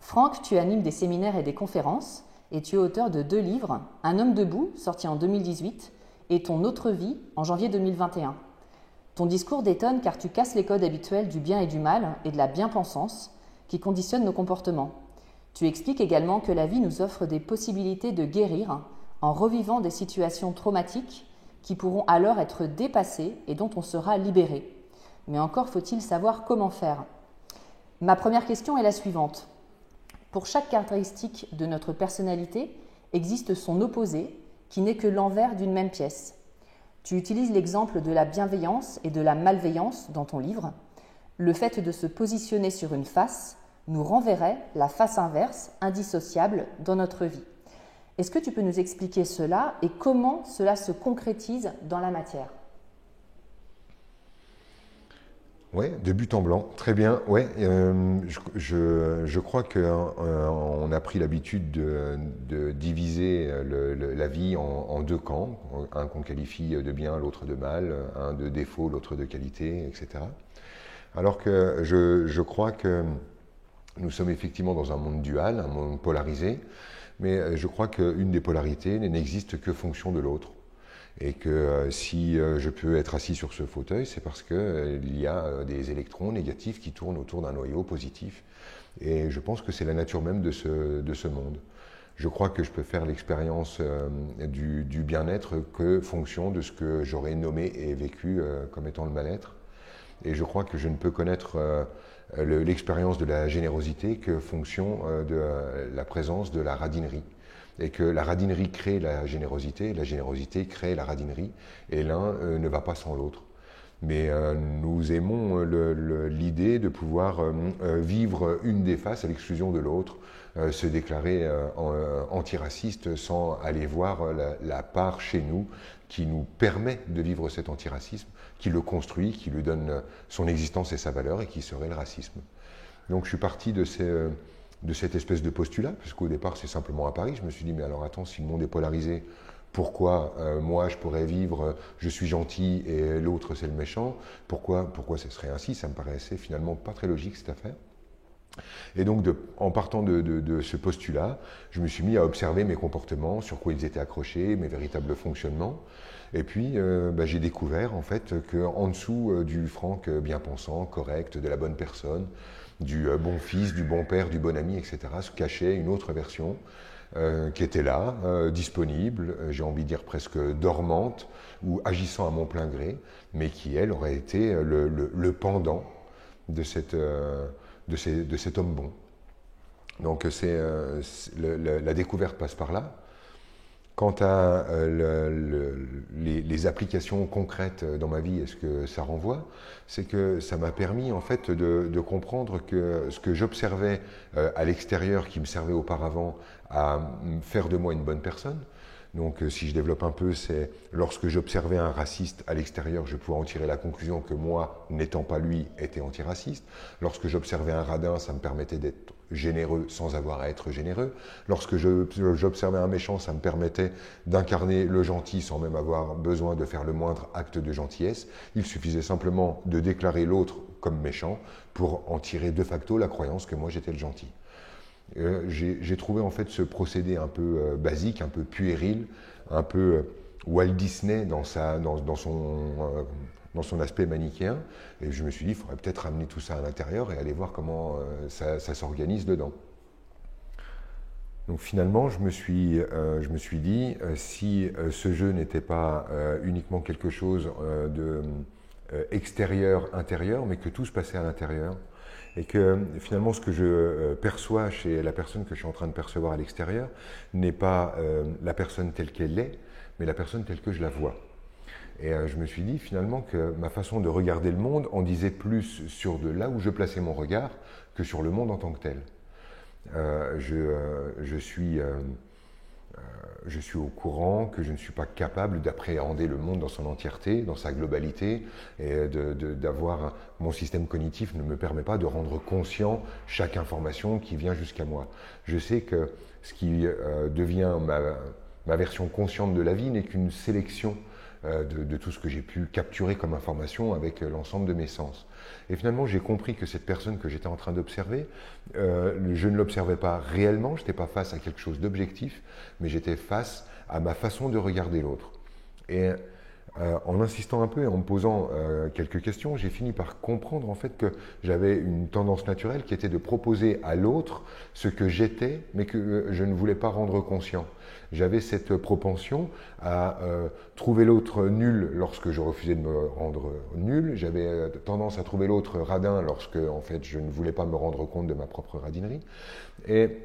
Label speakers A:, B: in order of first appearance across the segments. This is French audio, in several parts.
A: Franck, tu animes des séminaires et des conférences et tu es auteur de 2 livres, Un homme debout, sorti en 2018, et Ton autre vie, en janvier 2021. Ton discours détonne car tu casses les codes habituels du bien et du mal et de la bien-pensance qui conditionnent nos comportements. Tu expliques également que la vie nous offre des possibilités de guérir en revivant des situations traumatiques qui pourront alors être dépassées et dont on sera libéré. Mais encore faut-il savoir comment faire. Ma première question est la suivante. Pour chaque caractéristique de notre personnalité, existe son opposé qui n'est que l'envers d'une même pièce. Tu utilises l'exemple de la bienveillance et de la malveillance dans ton livre. Le fait de se positionner sur une face nous renverrait la face inverse, indissociable, dans notre vie. Est-ce que tu peux nous expliquer cela et comment cela se concrétise dans la matière ?
B: Oui, de but en blanc, très bien. Ouais, je crois qu'on a pris l'habitude de diviser la vie en 2 camps, un qu'on qualifie de bien, l'autre de mal, un de défaut, l'autre de qualité, etc. Alors que je crois que nous sommes effectivement dans un monde dual, un monde polarisé, mais je crois qu'une des polarités n'existe que fonction de l'autre. Et que si je peux être assis sur ce fauteuil, c'est parce qu'il y a des électrons négatifs qui tournent autour d'un noyau positif. Et je pense que c'est la nature même de ce monde. Je crois que je peux faire l'expérience du bien-être que fonction de ce que j'aurais nommé et vécu comme étant le mal-être. Et je crois que je ne peux connaître l'expérience de la générosité que fonction de la présence de la radinerie. Et que la radinerie crée la générosité crée la radinerie, et l'un ne va pas sans l'autre. Mais nous aimons l'idée de pouvoir vivre une des faces à l'exclusion de l'autre, se déclarer antiraciste sans aller voir la part chez nous qui nous permet de vivre cet antiracisme, qui le construit, qui lui donne son existence et sa valeur, et qui serait le racisme. Donc je suis parti de cette espèce de postulat, puisqu'au départ c'est simplement à Paris. Je me suis dit, mais alors attends, si le monde est polarisé, pourquoi moi je pourrais vivre, je suis gentil et l'autre c'est le méchant, pourquoi ce serait ainsi? Ça me paraissait finalement pas très logique cette affaire. Et donc en partant de ce postulat, je me suis mis à observer mes comportements, sur quoi ils étaient accrochés, mes véritables fonctionnements. Et puis j'ai découvert en fait qu'en dessous du Franck bien pensant, correct, de la bonne personne, du bon fils, du bon père, du bon ami, etc., se cachait une autre version qui était là, disponible, j'ai envie de dire presque dormante, ou agissant à mon plein gré, mais qui, elle, aurait été le pendant de cet homme bon. Donc la découverte passe par là. Quant à les applications concrètes dans ma vie et ce que ça renvoie, c'est que ça m'a permis en fait de comprendre que ce que j'observais à l'extérieur qui me servait auparavant à faire de moi une bonne personne. Donc si je développe un peu, c'est lorsque j'observais un raciste à l'extérieur, je pouvais en tirer la conclusion que moi, n'étant pas lui, était antiraciste. Lorsque j'observais un radin, ça me permettait d'être généreux sans avoir à être généreux. Lorsque j'observais un méchant, ça me permettait d'incarner le gentil sans même avoir besoin de faire le moindre acte de gentillesse. Il suffisait simplement de déclarer l'autre comme méchant pour en tirer de facto la croyance que moi j'étais le gentil. J'ai trouvé en fait ce procédé un peu basique, un peu puéril, un peu Walt Disney dans son aspect manichéen, et je me suis dit, il faudrait peut-être ramener tout ça à l'intérieur et aller voir comment ça s'organise dedans. Donc finalement, je me suis dit, si ce jeu n'était pas uniquement quelque chose de extérieur-intérieur, mais que tout se passait à l'intérieur, et que finalement ce que je perçois chez la personne que je suis en train de percevoir à l'extérieur n'est pas la personne telle qu'elle est, mais la personne telle que je la vois. Et je me suis dit finalement que ma façon de regarder le monde en disait plus sur de là où je plaçais mon regard que sur le monde en tant que tel. Je suis au courant que je ne suis pas capable d'appréhender le monde dans son entièreté, dans sa globalité, et mon système cognitif ne me permet pas de rendre conscient chaque information qui vient jusqu'à moi. Je sais que ce qui devient ma version consciente de la vie n'est qu'une sélection de tout ce que j'ai pu capturer comme information avec l'ensemble de mes sens. Et finalement, j'ai compris que cette personne que j'étais en train d'observer, je ne l'observais pas réellement, je n'étais pas face à quelque chose d'objectif, mais j'étais face à ma façon de regarder l'autre. Et en insistant un peu et en me posant quelques questions, j'ai fini par comprendre en fait que j'avais une tendance naturelle qui était de proposer à l'autre ce que j'étais, mais que je ne voulais pas rendre conscient. J'avais cette propension à trouver l'autre nul lorsque je refusais de me rendre nul. J'avais tendance à trouver l'autre radin lorsque en fait, je ne voulais pas me rendre compte de ma propre radinerie. Et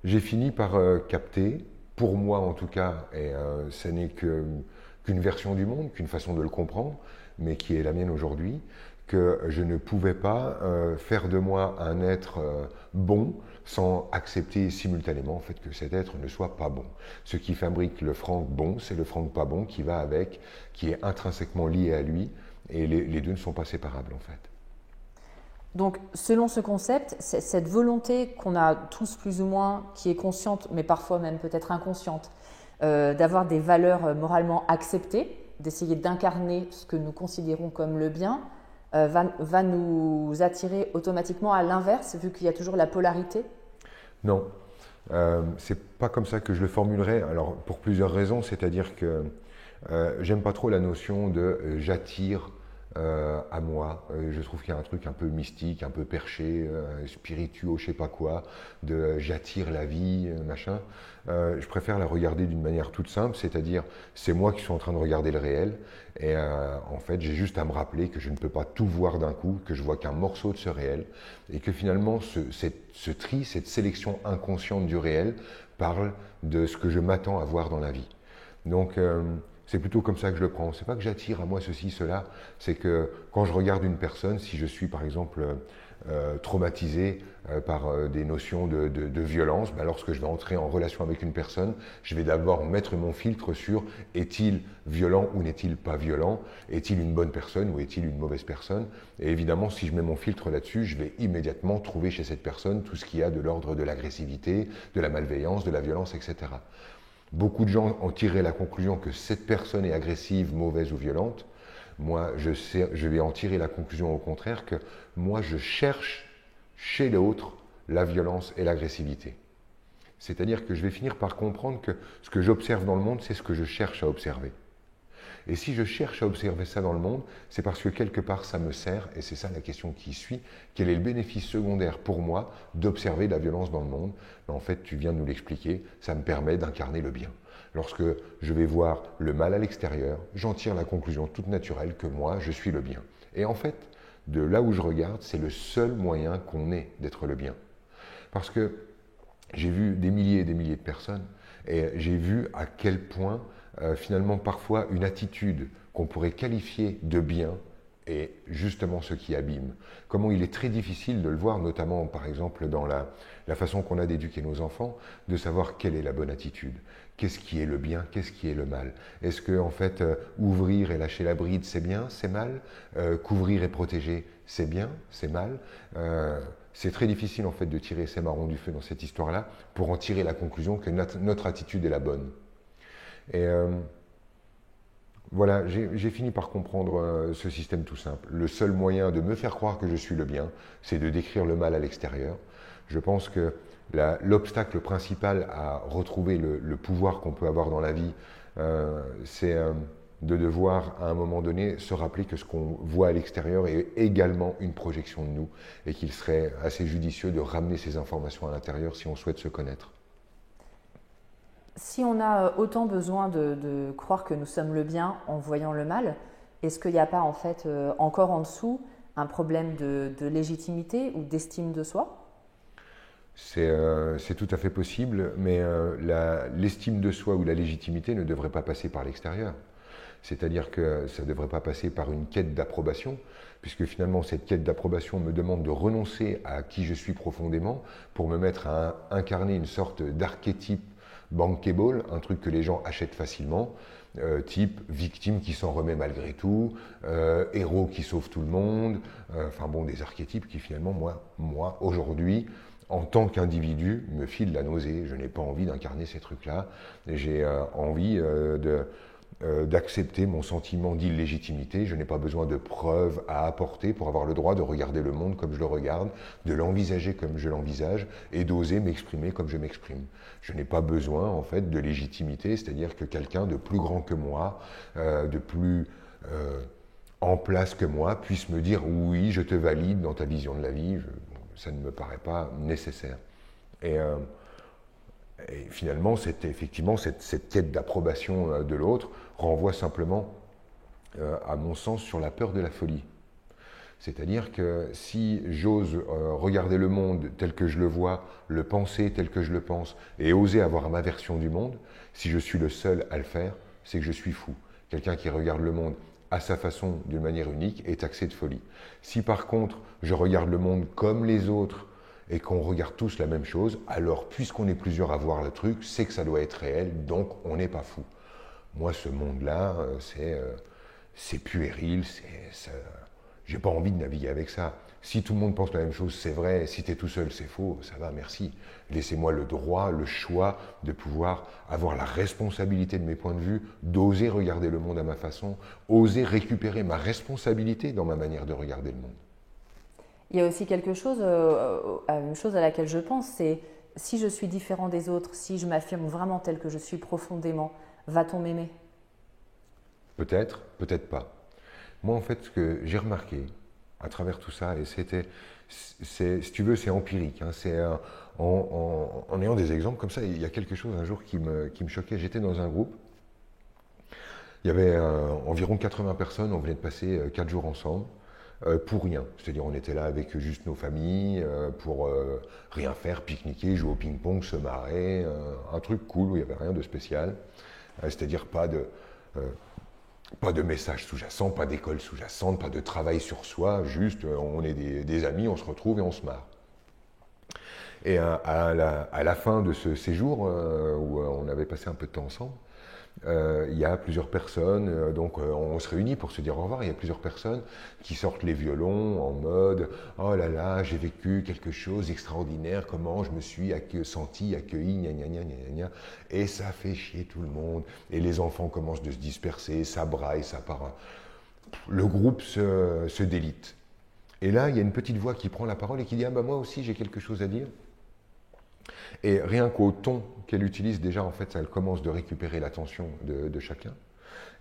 B: j'ai fini par capter, pour moi en tout cas, et ce n'est qu'une version du monde, qu'une façon de le comprendre, mais qui est la mienne aujourd'hui, que je ne pouvais pas faire de moi un être bon sans accepter simultanément en fait, que cet être ne soit pas bon. Ce qui fabrique le Franck bon, c'est le Franck pas bon qui va avec, qui est intrinsèquement lié à lui, et les deux ne sont pas séparables en fait.
A: Donc, selon ce concept, cette volonté qu'on a tous plus ou moins, qui est consciente, mais parfois même peut-être inconsciente, d'avoir des valeurs moralement acceptées, d'essayer d'incarner ce que nous considérons comme le bien, va nous attirer automatiquement à l'inverse, vu qu'il y a toujours la polarité?
B: Non, c'est pas comme ça que je le formulerai. Alors, pour plusieurs raisons, c'est-à-dire que j'aime pas trop la notion de j'attire à moi. Je trouve qu'il y a un truc un peu mystique, un peu perché, spirituel, je sais pas quoi, de j'attire la vie, machin. Je préfère la regarder d'une manière toute simple, c'est-à-dire c'est moi qui suis en train de regarder le réel et en fait j'ai juste à me rappeler que je ne peux pas tout voir d'un coup, que je vois qu'un morceau de ce réel et que finalement ce tri, cette sélection inconsciente du réel parle de ce que je m'attends à voir dans la vie. Donc c'est plutôt comme ça que je le prends. C'est pas que j'attire à moi ceci, cela. C'est que quand je regarde une personne, si je suis par exemple traumatisé par des notions de violence, ben, lorsque je vais entrer en relation avec une personne, je vais d'abord mettre mon filtre sur est-il violent ou n'est-il pas violent, est-il une bonne personne ou est-il une mauvaise personne. Et évidemment, si je mets mon filtre là-dessus, je vais immédiatement trouver chez cette personne tout ce qu'il y a de l'ordre de l'agressivité, de la malveillance, de la violence, etc. Beaucoup de gens ont tiré la conclusion que cette personne est agressive, mauvaise ou violente. Moi, je vais en tirer la conclusion au contraire que moi, je cherche chez l'autre la violence et l'agressivité. C'est-à-dire que je vais finir par comprendre que ce que j'observe dans le monde, c'est ce que je cherche à observer. Et si je cherche à observer ça dans le monde, c'est parce que quelque part ça me sert, et c'est ça la question qui suit, quel est le bénéfice secondaire pour moi d'observer la violence dans le monde? Ben, en fait, tu viens de nous l'expliquer, ça me permet d'incarner le bien. Lorsque je vais voir le mal à l'extérieur, j'en tire la conclusion toute naturelle que moi, je suis le bien. Et en fait, de là où je regarde, c'est le seul moyen qu'on ait d'être le bien. Parce que j'ai vu des milliers et des milliers de personnes, et j'ai vu à quel point finalement parfois une attitude qu'on pourrait qualifier de bien est justement ce qui abîme. Comment il est très difficile de le voir, notamment par exemple dans la façon qu'on a d'éduquer nos enfants, de savoir quelle est la bonne attitude. Qu'est-ce qui est le bien, qu'est-ce qui est le mal? Est-ce que en fait ouvrir et lâcher la bride c'est bien, c'est mal? Couvrir et protéger c'est bien, c'est mal? C'est très difficile en fait de tirer ces marrons du feu dans cette histoire-là pour en tirer la conclusion que notre attitude est la bonne. Et voilà, j'ai fini par comprendre ce système tout simple. Le seul moyen de me faire croire que je suis le bien, c'est de décrire le mal à l'extérieur. Je pense que l'obstacle principal à retrouver le pouvoir qu'on peut avoir dans la vie, c'est de devoir, à un moment donné, se rappeler que ce qu'on voit à l'extérieur est également une projection de nous et qu'il serait assez judicieux de ramener ces informations à l'intérieur si on souhaite se connaître.
A: Si on a autant besoin de croire que nous sommes le bien en voyant le mal, est-ce qu'il n'y a pas en fait encore en dessous un problème de légitimité ou d'estime de soi?
B: C'est tout à fait possible, mais l'estime de soi ou la légitimité ne devrait pas passer par l'extérieur. C'est-à-dire que ça ne devrait pas passer par une quête d'approbation, puisque finalement cette quête d'approbation me demande de renoncer à qui je suis profondément pour me mettre à incarner une sorte d'archétype bankable, un truc que les gens achètent facilement, type victime qui s'en remet malgré tout, héros qui sauve tout le monde, enfin bon, des archétypes qui finalement, moi aujourd'hui, en tant qu'individu, me file la nausée. Je n'ai pas envie d'incarner ces trucs-là. J'ai envie d'accepter mon sentiment d'illégitimité. Je n'ai pas besoin de preuves à apporter pour avoir le droit de regarder le monde comme je le regarde, de l'envisager comme je l'envisage et d'oser m'exprimer comme je m'exprime. Je n'ai pas besoin en fait de légitimité, c'est-à-dire que quelqu'un de plus grand que moi, de plus en place que moi, puisse me dire oui, je te valide dans ta vision de la vie. Ça ne me paraît pas nécessaire. Et finalement, effectivement, cette quête d'approbation de l'autre renvoie simplement, à mon sens, sur la peur de la folie. C'est-à-dire que si j'ose regarder le monde tel que je le vois, le penser tel que je le pense, et oser avoir ma version du monde, si je suis le seul à le faire, c'est que je suis fou. Quelqu'un qui regarde le monde à sa façon, d'une manière unique, est taxé de folie. Si par contre, je regarde le monde comme les autres, et qu'on regarde tous la même chose, alors puisqu'on est plusieurs à voir le truc, c'est que ça doit être réel, donc on n'est pas fou. Moi, ce monde-là, c'est puéril, j'ai pas envie de naviguer avec ça. Si tout le monde pense la même chose, c'est vrai. Si tu es tout seul, c'est faux. Ça va, merci. Laissez-moi le droit, le choix de pouvoir avoir la responsabilité de mes points de vue, d'oser regarder le monde à ma façon, oser récupérer ma responsabilité dans ma manière de regarder le monde.
A: Il y a aussi quelque chose, une chose à laquelle je pense, c'est si je suis différent des autres, si je m'affirme vraiment tel que je suis profondément, va-t-on m'aimer ?
B: Peut-être, peut-être pas. Moi, en fait, ce que j'ai remarqué à travers tout ça, et si tu veux, c'est empirique. Hein, en ayant des exemples comme ça, il y a quelque chose un jour qui me choquait. J'étais dans un groupe, il y avait environ 80 personnes, on venait de passer 4 jours ensemble. Pour rien, c'est-à-dire on était là avec juste nos familles, pour rien faire, pique-niquer, jouer au ping-pong, se marrer, un truc cool où il n'y avait rien de spécial, c'est-à-dire pas de message sous-jacent, pas d'école sous-jacente, pas de travail sur soi, juste on est des amis, on se retrouve et on se marre. Et à la fin de ce séjour, où on avait passé un peu de temps ensemble, il y a plusieurs personnes, donc on se réunit pour se dire au revoir, il y a plusieurs personnes qui sortent les violons en mode « Oh là là, j'ai vécu quelque chose d'extraordinaire, comment je me suis senti accueilli, gna gna gna gna gna ». Et ça fait chier tout le monde, et les enfants commencent de se disperser, ça braille, ça part. Le groupe se délite. Et là, il y a une petite voix qui prend la parole et qui dit « Ah bah moi aussi j'ai quelque chose à dire ». Et rien qu'au ton qu'elle utilise, déjà, en fait, elle commence de récupérer l'attention de chacun.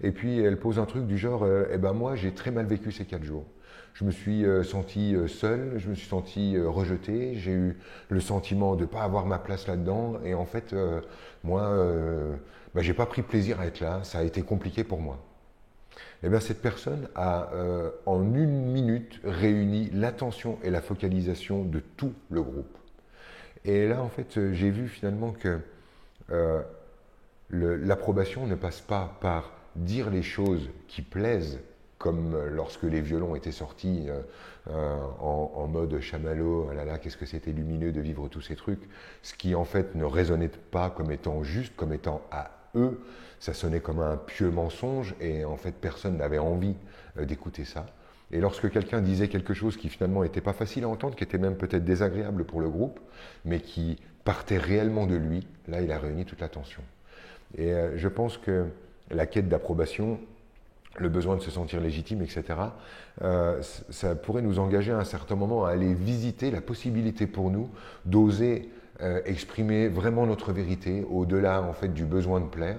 B: Et puis, elle pose un truc du genre « Eh ben moi, j'ai très mal vécu ces 4 jours. Je me suis senti seul, je me suis senti rejeté, j'ai eu le sentiment de ne pas avoir ma place là-dedans. Et en fait, moi, j'ai pas pris plaisir à être là, ça a été compliqué pour moi. » Eh bien, cette personne a, en 1 minute, réuni l'attention et la focalisation de tout le groupe. Et là, en fait, j'ai vu finalement que l'approbation ne passe pas par dire les choses qui plaisent, comme lorsque les violons étaient sortis en mode chamallow, oh là là, qu'est-ce que c'était lumineux de vivre tous ces trucs, ce qui en fait ne résonnait pas comme étant juste, comme étant à eux, ça sonnait comme un pieux mensonge, et en fait personne n'avait envie d'écouter ça. Et lorsque quelqu'un disait quelque chose qui finalement n'était pas facile à entendre, qui était même peut-être désagréable pour le groupe, mais qui partait réellement de lui, là il a réuni toute l'attention. Et je pense que la quête d'approbation, le besoin de se sentir légitime, etc., ça pourrait nous engager à un certain moment à aller visiter la possibilité pour nous d'oser exprimer vraiment notre vérité, au-delà en fait du besoin de plaire.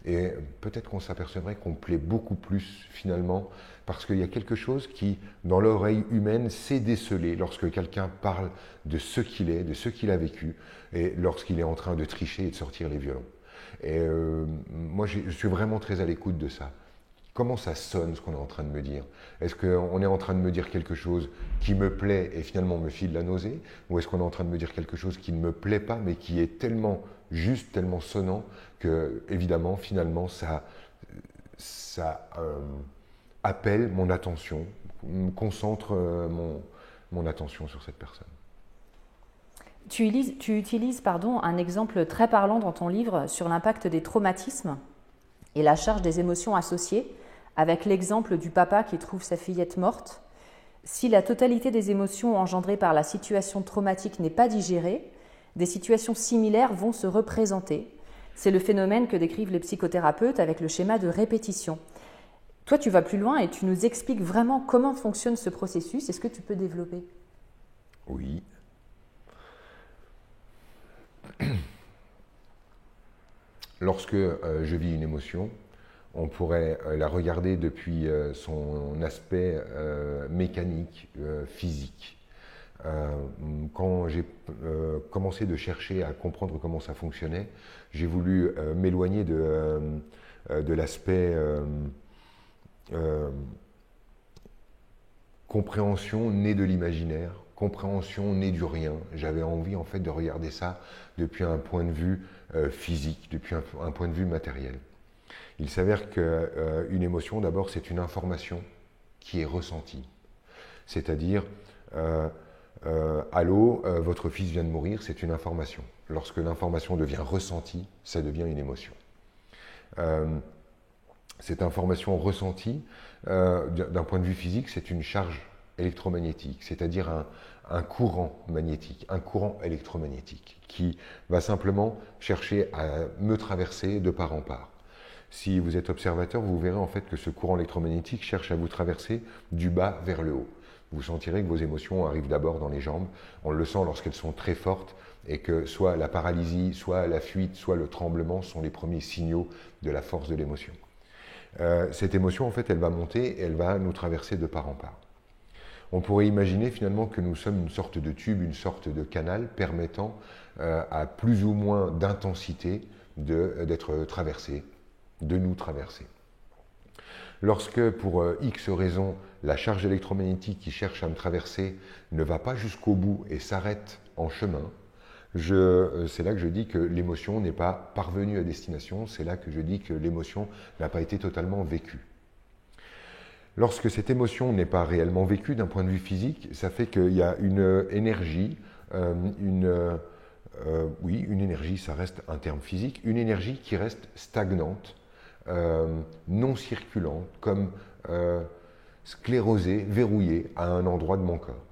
B: Et peut-être qu'on s'apercevrait qu'on plaît beaucoup plus finalement, parce qu'il y a quelque chose qui, dans l'oreille humaine, sait déceler lorsque quelqu'un parle de ce qu'il est, de ce qu'il a vécu, et lorsqu'il est en train de tricher et de sortir les violons. Et moi, je suis vraiment très à l'écoute de ça. Comment ça sonne, ce qu'on est en train de me dire? Est-ce qu'on est en train de me dire quelque chose qui me plaît et finalement me file la nausée? Ou est-ce qu'on est en train de me dire quelque chose qui ne me plaît pas, mais qui est tellement juste, tellement sonnant, que, évidemment, finalement, ça appelle mon attention, concentre mon attention sur cette personne.
A: Tu utilises un exemple très parlant dans ton livre sur l'impact des traumatismes et la charge des émotions associées, avec l'exemple du papa qui trouve sa fillette morte. Si la totalité des émotions engendrées par la situation traumatique n'est pas digérée, des situations similaires vont se représenter. C'est le phénomène que décrivent les psychothérapeutes avec le schéma de répétition. Toi, tu vas plus loin et tu nous expliques vraiment comment fonctionne ce processus. Est-ce que tu peux développer ?
B: Oui. Lorsque je vis une émotion, on pourrait la regarder depuis son aspect mécanique, physique. Quand j'ai commencé de chercher à comprendre comment ça fonctionnait, j'ai voulu m'éloigner de l'aspect compréhension née de l'imaginaire, compréhension née du rien. J'avais envie en fait de regarder ça depuis un point de vue physique, depuis un point de vue matériel. Il s'avère qu'une émotion, d'abord, c'est une information qui est ressentie. C'est-à-dire, allô, votre fils vient de mourir, c'est une information. Lorsque l'information devient ressentie, ça devient une émotion. Cette information ressentie, d'un point de vue physique, c'est une charge électromagnétique, c'est-à-dire un courant magnétique, un courant électromagnétique qui va simplement chercher à me traverser de part en part. Si vous êtes observateur, vous verrez en fait que ce courant électromagnétique cherche à vous traverser du bas vers le haut. Vous sentirez que vos émotions arrivent d'abord dans les jambes. On le sent lorsqu'elles sont très fortes et que soit la paralysie, soit la fuite, soit le tremblement sont les premiers signaux de la force de l'émotion. Cette émotion, en fait, elle va monter et elle va nous traverser de part en part. On pourrait imaginer finalement que nous sommes une sorte de tube, une sorte de canal permettant à plus ou moins d'intensité d'être traversé, de nous traverser. Lorsque, pour X raisons, la charge électromagnétique qui cherche à me traverser ne va pas jusqu'au bout et s'arrête en chemin, c'est là que je dis que l'émotion n'est pas parvenue à destination, c'est là que je dis que l'émotion n'a pas été totalement vécue. Lorsque cette émotion n'est pas réellement vécue d'un point de vue physique, ça fait qu'il y a une énergie, une énergie, ça reste un terme physique, une énergie qui reste stagnante, non circulante, comme sclérosée, verrouillée à un endroit de mon corps.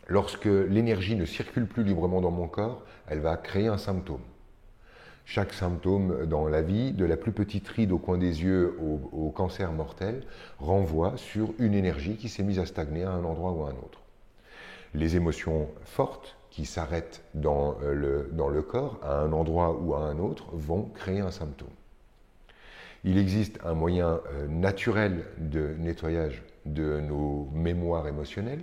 B: Lorsque l'énergie ne circule plus librement dans mon corps, elle va créer un symptôme. Chaque symptôme dans la vie, de la plus petite ride au coin des yeux au cancer mortel, renvoie sur une énergie qui s'est mise à stagner à un endroit ou à un autre. Les émotions fortes qui s'arrêtent dans le corps, à un endroit ou à un autre, vont créer un symptôme. Il existe un moyen naturel de nettoyage de nos mémoires émotionnelles,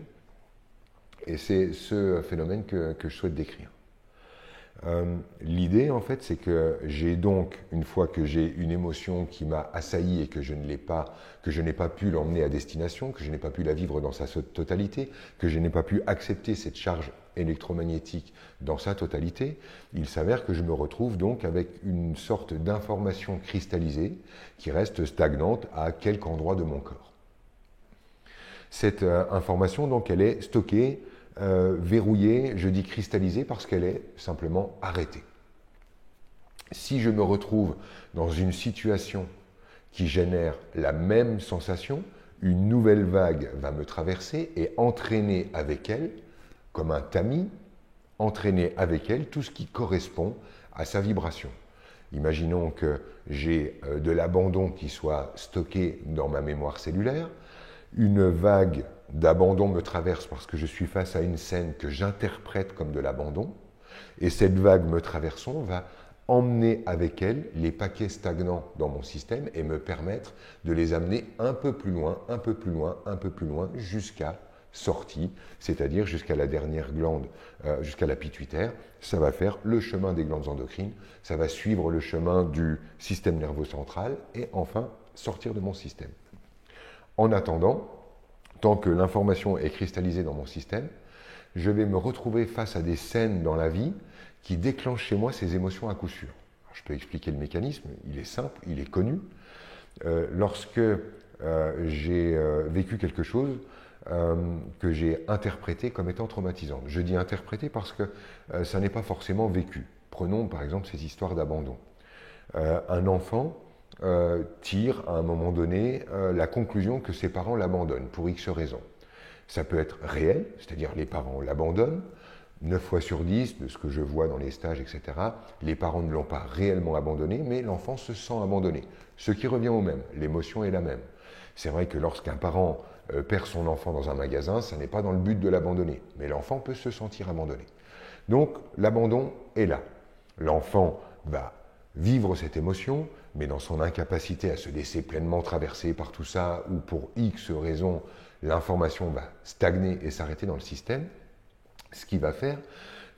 B: et c'est ce phénomène que je souhaite décrire. L'idée, en fait, c'est que j'ai donc, une fois que j'ai une émotion qui m'a assailli et que je n'ai pas pu l'emmener à destination, que je n'ai pas pu la vivre dans sa totalité, que je n'ai pas pu accepter cette charge électromagnétique dans sa totalité, il s'avère que je me retrouve donc avec une sorte d'information cristallisée qui reste stagnante à quelque endroit de mon corps. Cette information, donc, elle est stockée, verrouillée, je dis cristallisée parce qu'elle est simplement arrêtée. Si je me retrouve dans une situation qui génère la même sensation, une nouvelle vague va me traverser et entraîner avec elle, comme un tamis, entraîner avec elle tout ce qui correspond à sa vibration. Imaginons que j'ai de l'abandon qui soit stocké dans ma mémoire cellulaire, une vague d'abandon me traverse parce que je suis face à une scène que j'interprète comme de l'abandon, et cette vague me traversant va emmener avec elle les paquets stagnants dans mon système et me permettre de les amener un peu plus loin, un peu plus loin, un peu plus loin, jusqu'à sortie, c'est-à-dire jusqu'à la dernière glande, jusqu'à la pituitaire. Ça va faire le chemin des glandes endocrines, ça va suivre le chemin du système nerveux central et enfin sortir de mon système. En attendant, tant que l'information est cristallisée dans mon système, je vais me retrouver face à des scènes dans la vie qui déclenchent chez moi ces émotions à coup sûr. Alors, je peux expliquer le mécanisme, il est simple, il est connu. Lorsque j'ai vécu quelque chose que j'ai interprété comme étant traumatisant. Je dis interprété parce que ça n'est pas forcément vécu. Prenons par exemple ces histoires d'abandon. Un enfant tire à un moment donné la conclusion que ses parents l'abandonnent pour X raisons. Ça peut être réel, c'est-à-dire les parents l'abandonnent. 9 fois sur 10, de ce que je vois dans les stages, etc., les parents ne l'ont pas réellement abandonné, mais l'enfant se sent abandonné. Ce qui revient au même, l'émotion est la même. C'est vrai que lorsqu'un parent perd son enfant dans un magasin, ça n'est pas dans le but de l'abandonner, mais l'enfant peut se sentir abandonné. Donc l'abandon est là. L'enfant va vivre cette émotion, mais dans son incapacité à se laisser pleinement traverser par tout ça, ou pour X raisons, l'information va stagner et s'arrêter dans le système, ce qui va faire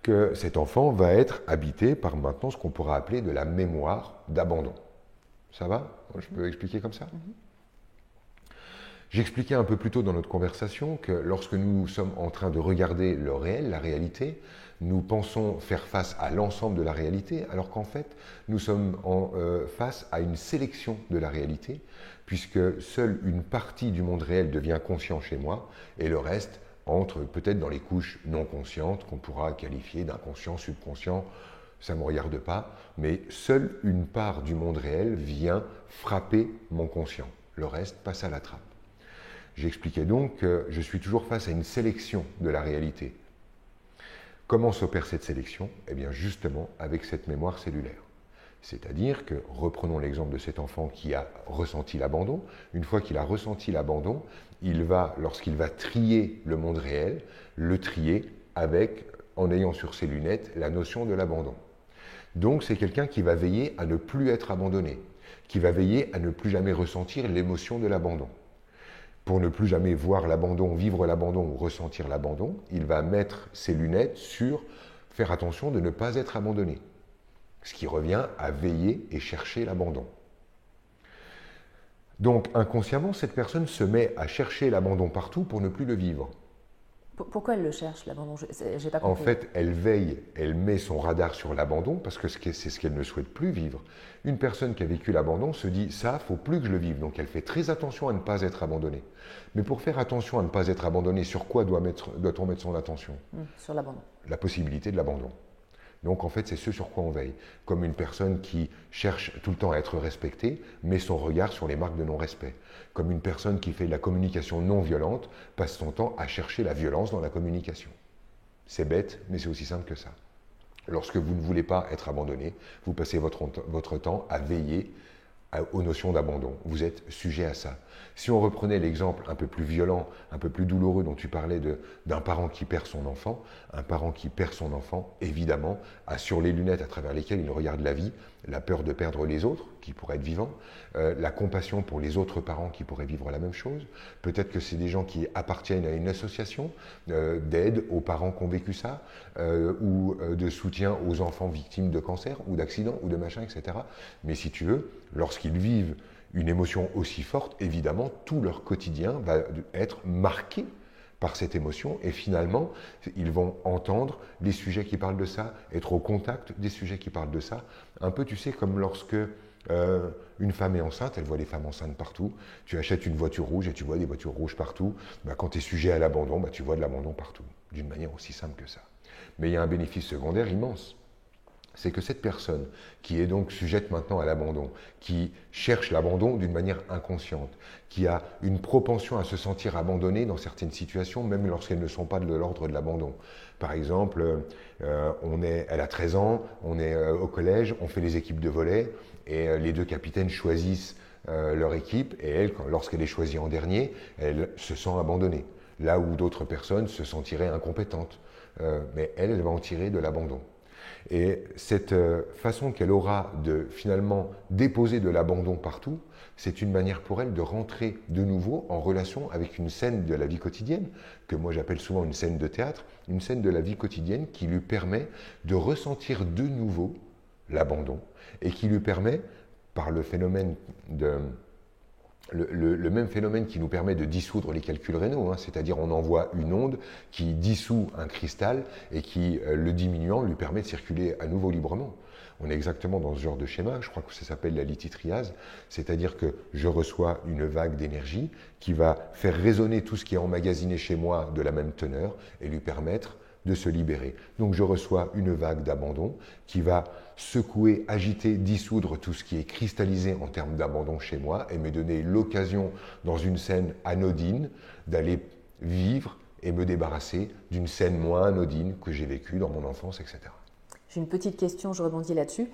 B: que cet enfant va être habité par maintenant ce qu'on pourra appeler de la mémoire d'abandon. Ça va? Je peux expliquer comme ça? J'expliquais un peu plus tôt dans notre conversation que lorsque nous sommes en train de regarder le réel, la réalité, nous pensons faire face à l'ensemble de la réalité, alors qu'en fait, nous sommes face à une sélection de la réalité, puisque seule une partie du monde réel devient conscient chez moi, et le reste entre peut-être dans les couches non conscientes, qu'on pourra qualifier d'inconscient, subconscient, ça ne me regarde pas, mais seule une part du monde réel vient frapper mon conscient. Le reste passe à la trappe. J'expliquais donc que je suis toujours face à une sélection de la réalité. Comment s'opère cette sélection? Eh bien justement avec cette mémoire cellulaire. C'est-à-dire que, reprenons l'exemple de cet enfant qui a ressenti l'abandon, une fois qu'il a ressenti l'abandon, il va, lorsqu'il va trier le monde réel, le trier en ayant sur ses lunettes la notion de l'abandon. Donc c'est quelqu'un qui va veiller à ne plus être abandonné, qui va veiller à ne plus jamais ressentir l'émotion de l'abandon. Pour ne plus jamais voir l'abandon, vivre l'abandon ou ressentir l'abandon, il va mettre ses lunettes sur faire attention de ne pas être abandonné. Ce qui revient à veiller et chercher l'abandon. Donc inconsciemment, cette personne se met à chercher l'abandon partout pour ne plus le vivre.
A: Pourquoi elle le cherche, l'abandon? J'ai pas compris.
B: En fait, elle veille, elle met son radar sur l'abandon parce que c'est ce qu'elle ne souhaite plus vivre. Une personne qui a vécu l'abandon se dit « ça, il ne faut plus que je le vive ». Donc elle fait très attention à ne pas être abandonnée. Mais pour faire attention à ne pas être abandonnée, sur quoi doit-on mettre son attention?
A: Sur l'abandon.
B: La possibilité de l'abandon. Donc en fait, c'est ce sur quoi on veille. Comme une personne qui cherche tout le temps à être respectée, met son regard sur les marques de non-respect. Comme une personne qui fait de la communication non violente, passe son temps à chercher la violence dans la communication. C'est bête, mais c'est aussi simple que ça. Lorsque vous ne voulez pas être abandonné, vous passez votre temps à veiller aux notions d'abandon. Vous êtes sujet à ça. Si on reprenait l'exemple un peu plus violent, un peu plus douloureux dont tu parlais d'un parent qui perd son enfant, un parent qui perd son enfant, évidemment, a sur les lunettes à travers lesquelles il regarde la vie, la peur de perdre les autres, qui pourraient être vivants, la compassion pour les autres parents qui pourraient vivre la même chose. Peut-être que c'est des gens qui appartiennent à une association d'aide aux parents qui ont vécu ça, ou de soutien aux enfants victimes de cancer, ou d'accidents, ou de machin, etc. Mais si tu veux, lorsqu'ils vivent une émotion aussi forte, évidemment, tout leur quotidien va être marqué par cette émotion et finalement, ils vont entendre les sujets qui parlent de ça, être au contact des sujets qui parlent de ça. Un peu, tu sais, comme lorsque une femme est enceinte, elle voit les femmes enceintes partout. Tu achètes une voiture rouge et tu vois des voitures rouges partout. Quand tu es sujet à l'abandon, tu vois de l'abandon partout, d'une manière aussi simple que ça. Mais il y a un bénéfice secondaire immense. C'est que cette personne qui est donc sujette maintenant à l'abandon, qui cherche l'abandon d'une manière inconsciente, qui a une propension à se sentir abandonnée dans certaines situations, même lorsqu'elles ne sont pas de l'ordre de l'abandon. Par exemple, elle a 13 ans, on est au collège, on fait les équipes de volley, et les deux capitaines choisissent leur équipe, et elle, lorsqu'elle est choisie en dernier, elle se sent abandonnée. Là où d'autres personnes se sentiraient incompétentes. Mais elle va en tirer de l'abandon. Et cette façon qu'elle aura de finalement déposer de l'abandon partout, c'est une manière pour elle de rentrer de nouveau en relation avec une scène de la vie quotidienne, que moi j'appelle souvent une scène de théâtre, une scène de la vie quotidienne qui lui permet de ressentir de nouveau l'abandon et qui lui permet, par le phénomène le même phénomène qui nous permet de dissoudre les calculs rénaux, c'est-à-dire on envoie une onde qui dissout un cristal et qui, le diminuant, lui permet de circuler à nouveau librement. On est exactement dans ce genre de schéma, je crois que ça s'appelle la lithitriase, c'est-à-dire que je reçois une vague d'énergie qui va faire résonner tout ce qui est emmagasiné chez moi de la même teneur et lui permettre de se libérer. Donc je reçois une vague d'abandon qui va secouer, agiter, dissoudre tout ce qui est cristallisé en termes d'abandon chez moi et me donner l'occasion, dans une scène anodine, d'aller vivre et me débarrasser d'une scène moins anodine que j'ai vécue dans mon enfance, etc.
A: J'ai une petite question, je rebondis là-dessus.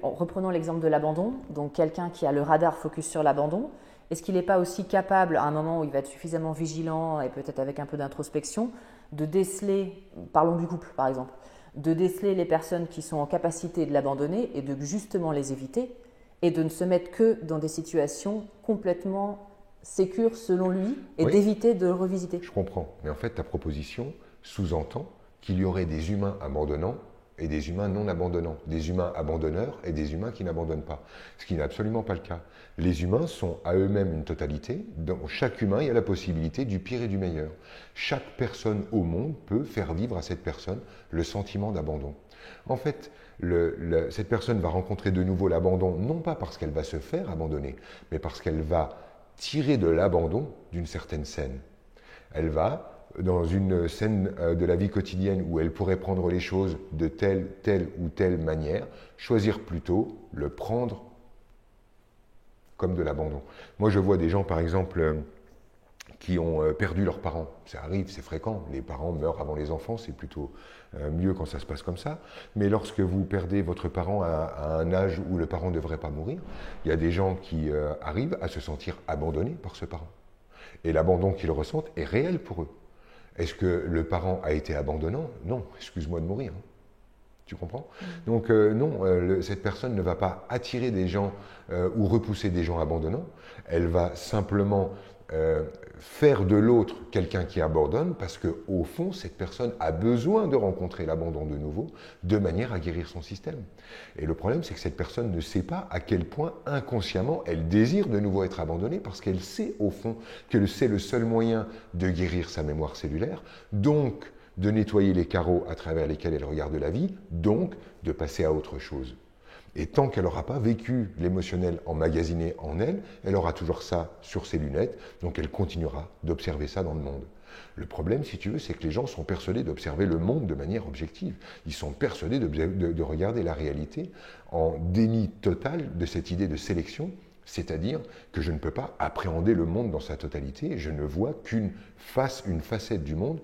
A: Reprenons l'exemple de l'abandon. Donc quelqu'un qui a le radar focus sur l'abandon, est-ce qu'il n'est pas aussi capable, à un moment où il va être suffisamment vigilant et peut-être avec un peu d'introspection, de déceler, parlons du couple par exemple, de déceler les personnes qui sont en capacité de l'abandonner et de justement les éviter et de ne se mettre que dans des situations complètement sécures selon lui et d'éviter de le revisiter?
B: Je comprends, mais en fait ta proposition sous-entend qu'il y aurait des humains abandonnants et des humains non abandonnants, des humains abandonneurs et des humains qui n'abandonnent pas, ce qui n'est absolument pas le cas. Les humains sont à eux-mêmes une totalité, dans chaque humain il y a la possibilité du pire et du meilleur. Chaque personne au monde peut faire vivre à cette personne le sentiment d'abandon. En fait, cette personne va rencontrer de nouveau l'abandon, non pas parce qu'elle va se faire abandonner, mais parce qu'elle va tirer de l'abandon d'une certaine scène. Elle va dans une scène de la vie quotidienne où elle pourrait prendre les choses de telle ou telle manière, choisir plutôt le prendre comme de l'abandon. Moi, je vois des gens, par exemple, qui ont perdu leurs parents. Ça arrive, c'est fréquent. Les parents meurent avant les enfants, c'est plutôt mieux quand ça se passe comme ça. Mais lorsque vous perdez votre parent à un âge où le parent ne devrait pas mourir, il y a des gens qui arrivent à se sentir abandonnés par ce parent. Et l'abandon qu'ils ressentent est réel pour eux. Est-ce que le parent a été abandonnant? Non, excuse-moi de mourir. Tu comprends? Donc non, cette personne ne va pas attirer des gens ou repousser des gens abandonnants. Elle va simplement faire de l'autre quelqu'un qui abandonne parce qu'au fond, cette personne a besoin de rencontrer l'abandon de nouveau de manière à guérir son système. Et le problème, c'est que cette personne ne sait pas à quel point inconsciemment elle désire de nouveau être abandonnée parce qu'elle sait au fond que c'est le seul moyen de guérir sa mémoire cellulaire, donc de nettoyer les carreaux à travers lesquels elle regarde la vie, donc de passer à autre chose. Et tant qu'elle n'aura pas vécu l'émotionnel emmagasiné en elle, elle aura toujours ça sur ses lunettes, donc elle continuera d'observer ça dans le monde. Le problème, si tu veux, c'est que les gens sont persuadés d'observer le monde de manière objective. Ils sont persuadés de regarder la réalité en déni total de cette idée de sélection, c'est-à-dire que je ne peux pas appréhender le monde dans sa totalité, je ne vois qu'une facette du monde,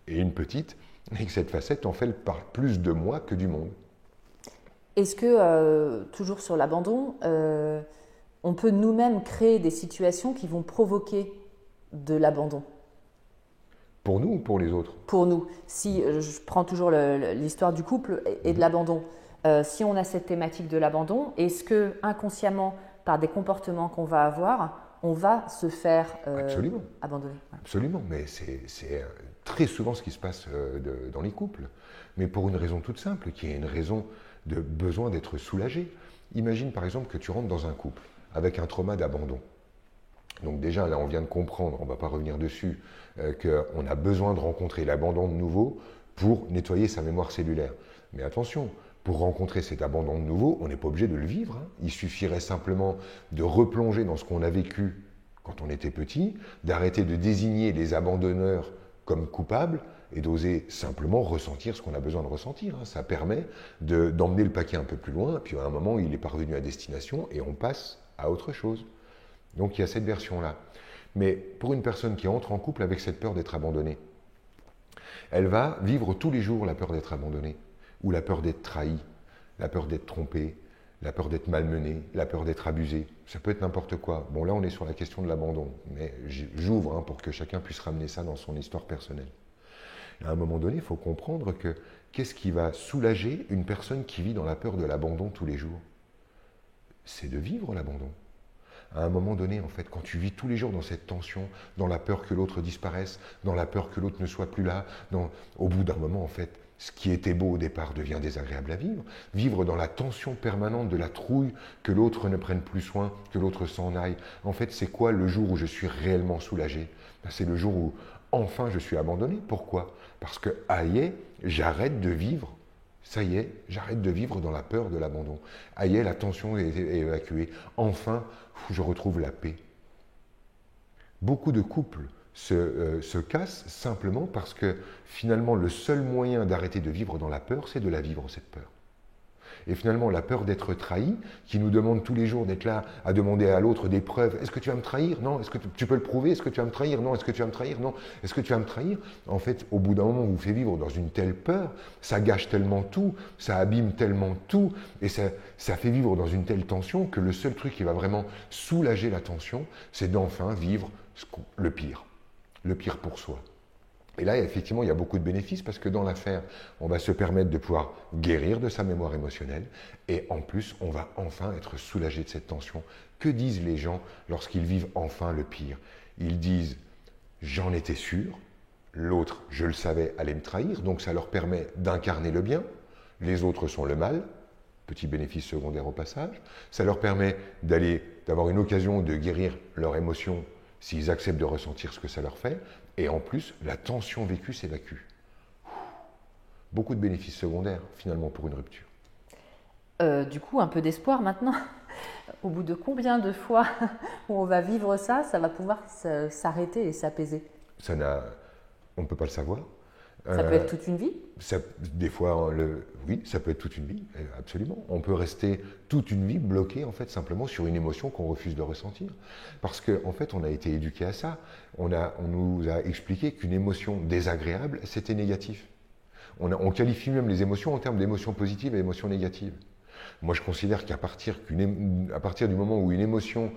B: et une petite, et que cette facette en fait plus de moi que du monde.
A: Est-ce que, toujours sur l'abandon, on peut nous-mêmes créer des situations qui vont provoquer de l'abandon?
B: Pour nous ou pour les autres?
A: Pour nous. Si je prends toujours l'histoire du couple et de l'abandon, si on a cette thématique de l'abandon, est-ce que inconsciemment, par des comportements qu'on va avoir, on va se faire abandonner?
B: Absolument, mais c'est très souvent ce qui se passe dans les couples. Mais pour une raison toute simple, qui est une raison de besoin d'être soulagé. Imagine par exemple que tu rentres dans un couple avec un trauma d'abandon. Donc déjà là on vient de comprendre, on ne va pas revenir dessus, qu'on a besoin de rencontrer l'abandon de nouveau pour nettoyer sa mémoire cellulaire. Mais attention, pour rencontrer cet abandon de nouveau, on n'est pas obligé de le vivre. Il suffirait simplement de replonger dans ce qu'on a vécu quand on était petit, d'arrêter de désigner les abandonneurs comme coupables et d'oser simplement ressentir ce qu'on a besoin de ressentir. Ça permet d'emmener le paquet un peu plus loin, puis à un moment, il est parvenu à destination et on passe à autre chose. Donc il y a cette version-là. Mais pour une personne qui entre en couple avec cette peur d'être abandonnée, elle va vivre tous les jours la peur d'être abandonnée, ou la peur d'être trahie, la peur d'être trompée, la peur d'être malmenée, la peur d'être abusée. Ça peut être n'importe quoi. Bon, là, on est sur la question de l'abandon, mais j'ouvre pour que chacun puisse ramener ça dans son histoire personnelle. À un moment donné, il faut comprendre que qu'est-ce qui va soulager une personne qui vit dans la peur de l'abandon tous les jours? C'est de vivre l'abandon. À un moment donné, en fait, quand tu vis tous les jours dans cette tension, dans la peur que l'autre disparaisse, dans la peur que l'autre ne soit plus là, au bout d'un moment, en fait, ce qui était beau au départ devient désagréable à vivre. Vivre dans la tension permanente de la trouille, que l'autre ne prenne plus soin, que l'autre s'en aille. En fait, c'est quoi le jour où je suis réellement soulagé? C'est le jour où enfin je suis abandonné. Pourquoi? Parce que, aïe, j'arrête de vivre. Ça y est, j'arrête de vivre dans la peur de l'abandon. Aïe, la tension est évacuée. Enfin, je retrouve la paix. Beaucoup de couples se cassent simplement parce que finalement le seul moyen d'arrêter de vivre dans la peur, c'est de la vivre cette peur. Et finalement, la peur d'être trahi, qui nous demande tous les jours d'être là à demander à l'autre des preuves. Est-ce que tu vas me trahir? Non. Est-ce que tu peux le prouver? Est-ce que tu vas me trahir? Non. Est-ce que tu vas me trahir? Non. Est-ce que tu vas me trahir? En fait, au bout d'un moment, on vous fait vivre dans une telle peur, ça gâche tellement tout, ça abîme tellement tout, et ça fait vivre dans une telle tension que le seul truc qui va vraiment soulager la tension, c'est d'enfin vivre le pire pour soi. Et là, effectivement, il y a beaucoup de bénéfices parce que dans l'affaire, on va se permettre de pouvoir guérir de sa mémoire émotionnelle et en plus, on va enfin être soulagé de cette tension. Que disent les gens lorsqu'ils vivent enfin le pire? Ils disent « j'en étais sûr », l'autre « je le savais allait me trahir », donc ça leur permet d'incarner le bien, les autres sont le mal, petit bénéfice secondaire au passage, ça leur permet d'avoir une occasion de guérir leur émotion s'ils acceptent de ressentir ce que ça leur fait, et en plus, la tension vécue s'évacue. Beaucoup de bénéfices secondaires, finalement, pour une rupture.
A: Du coup, un peu d'espoir maintenant. Au bout de combien de fois où on va vivre ça, ça va pouvoir s'arrêter et s'apaiser?
B: On ne peut pas le savoir.
A: Ça peut être toute une vie?
B: Des fois, oui, ça peut être toute une vie, absolument. On peut rester toute une vie bloqué, en fait, simplement sur une émotion qu'on refuse de ressentir. Parce qu'en fait, on a été éduqué à ça. On nous a expliqué qu'une émotion désagréable, c'était négatif. On qualifie même les émotions en termes d'émotions positives et d'émotions négatives. Moi, je considère qu'à partir du moment où une émotion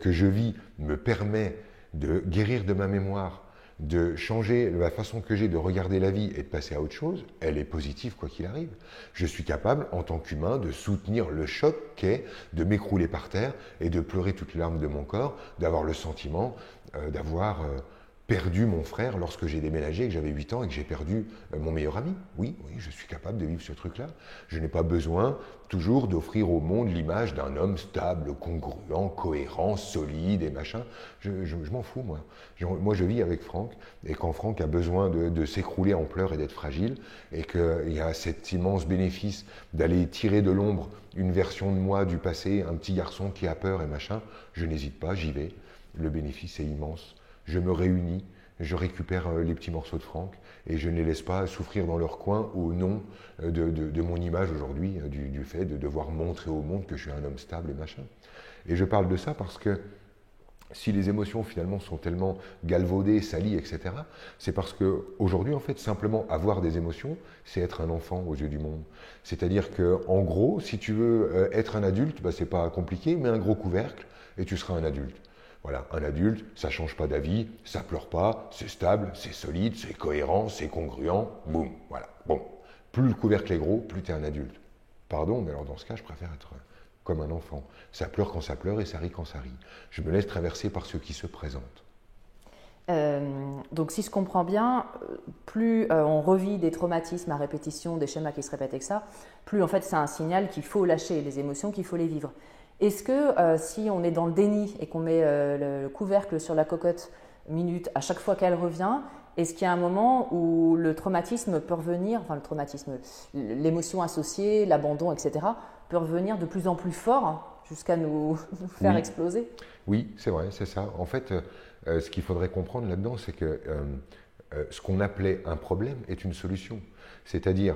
B: que je vis me permet de guérir de ma mémoire, de changer la façon que j'ai de regarder la vie et de passer à autre chose, elle est positive quoi qu'il arrive. Je suis capable, en tant qu'humain, de soutenir le choc qu'est de m'écrouler par terre et de pleurer toutes les larmes de mon corps, d'avoir le sentiment d'avoir perdu mon frère lorsque j'ai déménagé, que j'avais 8 ans et que j'ai perdu mon meilleur ami. Oui, je suis capable de vivre ce truc-là. Je n'ai pas besoin toujours d'offrir au monde l'image d'un homme stable, congruent, cohérent, solide et machin. Je m'en fous, moi. Moi, je vis avec Franck, et quand Franck a besoin de s'écrouler en pleurs et d'être fragile, et qu'il y a cet immense bénéfice d'aller tirer de l'ombre une version de moi du passé, un petit garçon qui a peur et machin, je n'hésite pas, j'y vais. Le bénéfice est immense. Je me réunis, je récupère les petits morceaux de Franck et je ne les laisse pas souffrir dans leur coin au nom de mon image aujourd'hui, du fait de devoir montrer au monde que je suis un homme stable et machin. Et je parle de ça parce que si les émotions finalement sont tellement galvaudées, salies, etc., c'est parce qu'aujourd'hui, en fait, simplement avoir des émotions, c'est être un enfant aux yeux du monde. C'est-à-dire qu'en gros, si tu veux être un adulte, c'est pas compliqué, mets un gros couvercle et tu seras un adulte. Voilà, un adulte, ça ne change pas d'avis, ça ne pleure pas, c'est stable, c'est solide, c'est cohérent, c'est congruent, boum, voilà. Bon, plus le couvercle est gros, plus tu es un adulte. Pardon, mais alors dans ce cas, je préfère être comme un enfant. Ça pleure quand ça pleure et ça rit quand ça rit. Je me laisse traverser par ceux qui se présentent.
A: Donc si je comprends bien, plus on revit des traumatismes à répétition, des schémas qui se répètent avec ça, plus en fait c'est un signal qu'il faut lâcher les émotions, qu'il faut les vivre. Est-ce que si on est dans le déni et qu'on met le couvercle sur la cocotte minute à chaque fois qu'elle revient, est-ce qu'il y a un moment où le traumatisme peut revenir, enfin le traumatisme, l'émotion associée, l'abandon, etc., peut revenir de plus en plus fort jusqu'à nous faire exploser?
B: Oui, c'est vrai, c'est ça. En fait, ce qu'il faudrait comprendre là-dedans, c'est que ce qu'on appelait un problème est une solution. C'est-à-dire,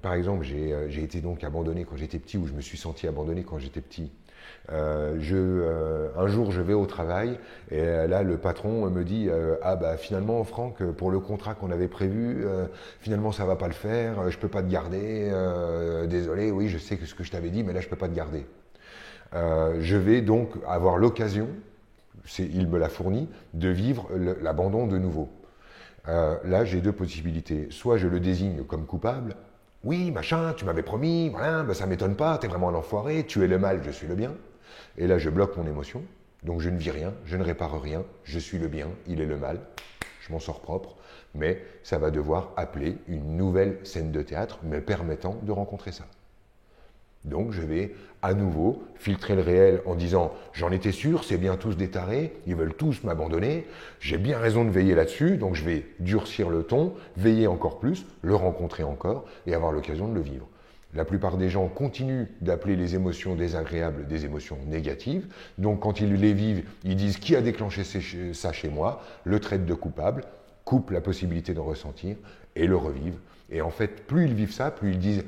B: par exemple, j'ai été donc abandonné quand j'étais petit, ou je me suis senti abandonné quand j'étais petit. Un jour, je vais au travail et là, le patron me dit finalement, Franck, pour le contrat qu'on avait prévu, finalement, ça va pas le faire, je peux pas te garder, désolé, oui, je sais que ce que je t'avais dit, mais là, je peux pas te garder. Je vais donc avoir l'occasion, il me l'a fourni, de vivre l'abandon de nouveau. Là, j'ai deux possibilités. Soit je le désigne comme coupable. Oui, machin, tu m'avais promis, voilà, ça m'étonne pas, t'es vraiment un enfoiré, tu es le mal, je suis le bien. Et là, je bloque mon émotion. Donc je ne vis rien, je ne répare rien, je suis le bien, il est le mal. Je m'en sors propre. Mais ça va devoir appeler une nouvelle scène de théâtre me permettant de rencontrer ça. Donc je vais à nouveau filtrer le réel en disant « j'en étais sûr, c'est bien tous des tarés, ils veulent tous m'abandonner, j'ai bien raison de veiller là-dessus, donc je vais durcir le ton, veiller encore plus, le rencontrer encore et avoir l'occasion de le vivre ». La plupart des gens continuent d'appeler les émotions désagréables des émotions négatives, donc quand ils les vivent, ils disent « qui a déclenché ça chez moi ?» le traitent de coupable, coupent la possibilité de ressentir et le revivent. Et en fait, plus ils vivent ça, plus ils disent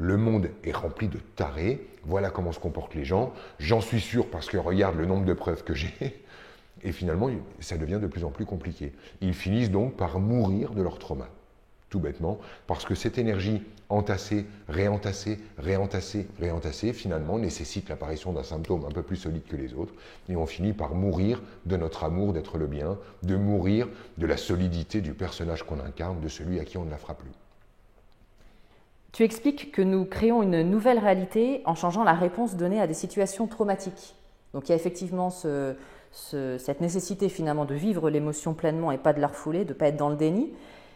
B: le monde est rempli de tarés, voilà comment se comportent les gens, j'en suis sûr parce que regarde le nombre de preuves que j'ai, et finalement ça devient de plus en plus compliqué. Ils finissent donc par mourir de leur trauma, tout bêtement, parce que cette énergie entassée, réentassée, réentassée, réentassée, finalement nécessite l'apparition d'un symptôme un peu plus solide que les autres, et on finit par mourir de notre amour d'être le bien, de mourir de la solidité du personnage qu'on incarne, de celui à qui on ne la fera plus.
A: Tu expliques que nous créons une nouvelle réalité en changeant la réponse donnée à des situations traumatiques. Donc il y a effectivement cette nécessité finalement de vivre l'émotion pleinement et pas de la refouler, de ne pas être dans le déni,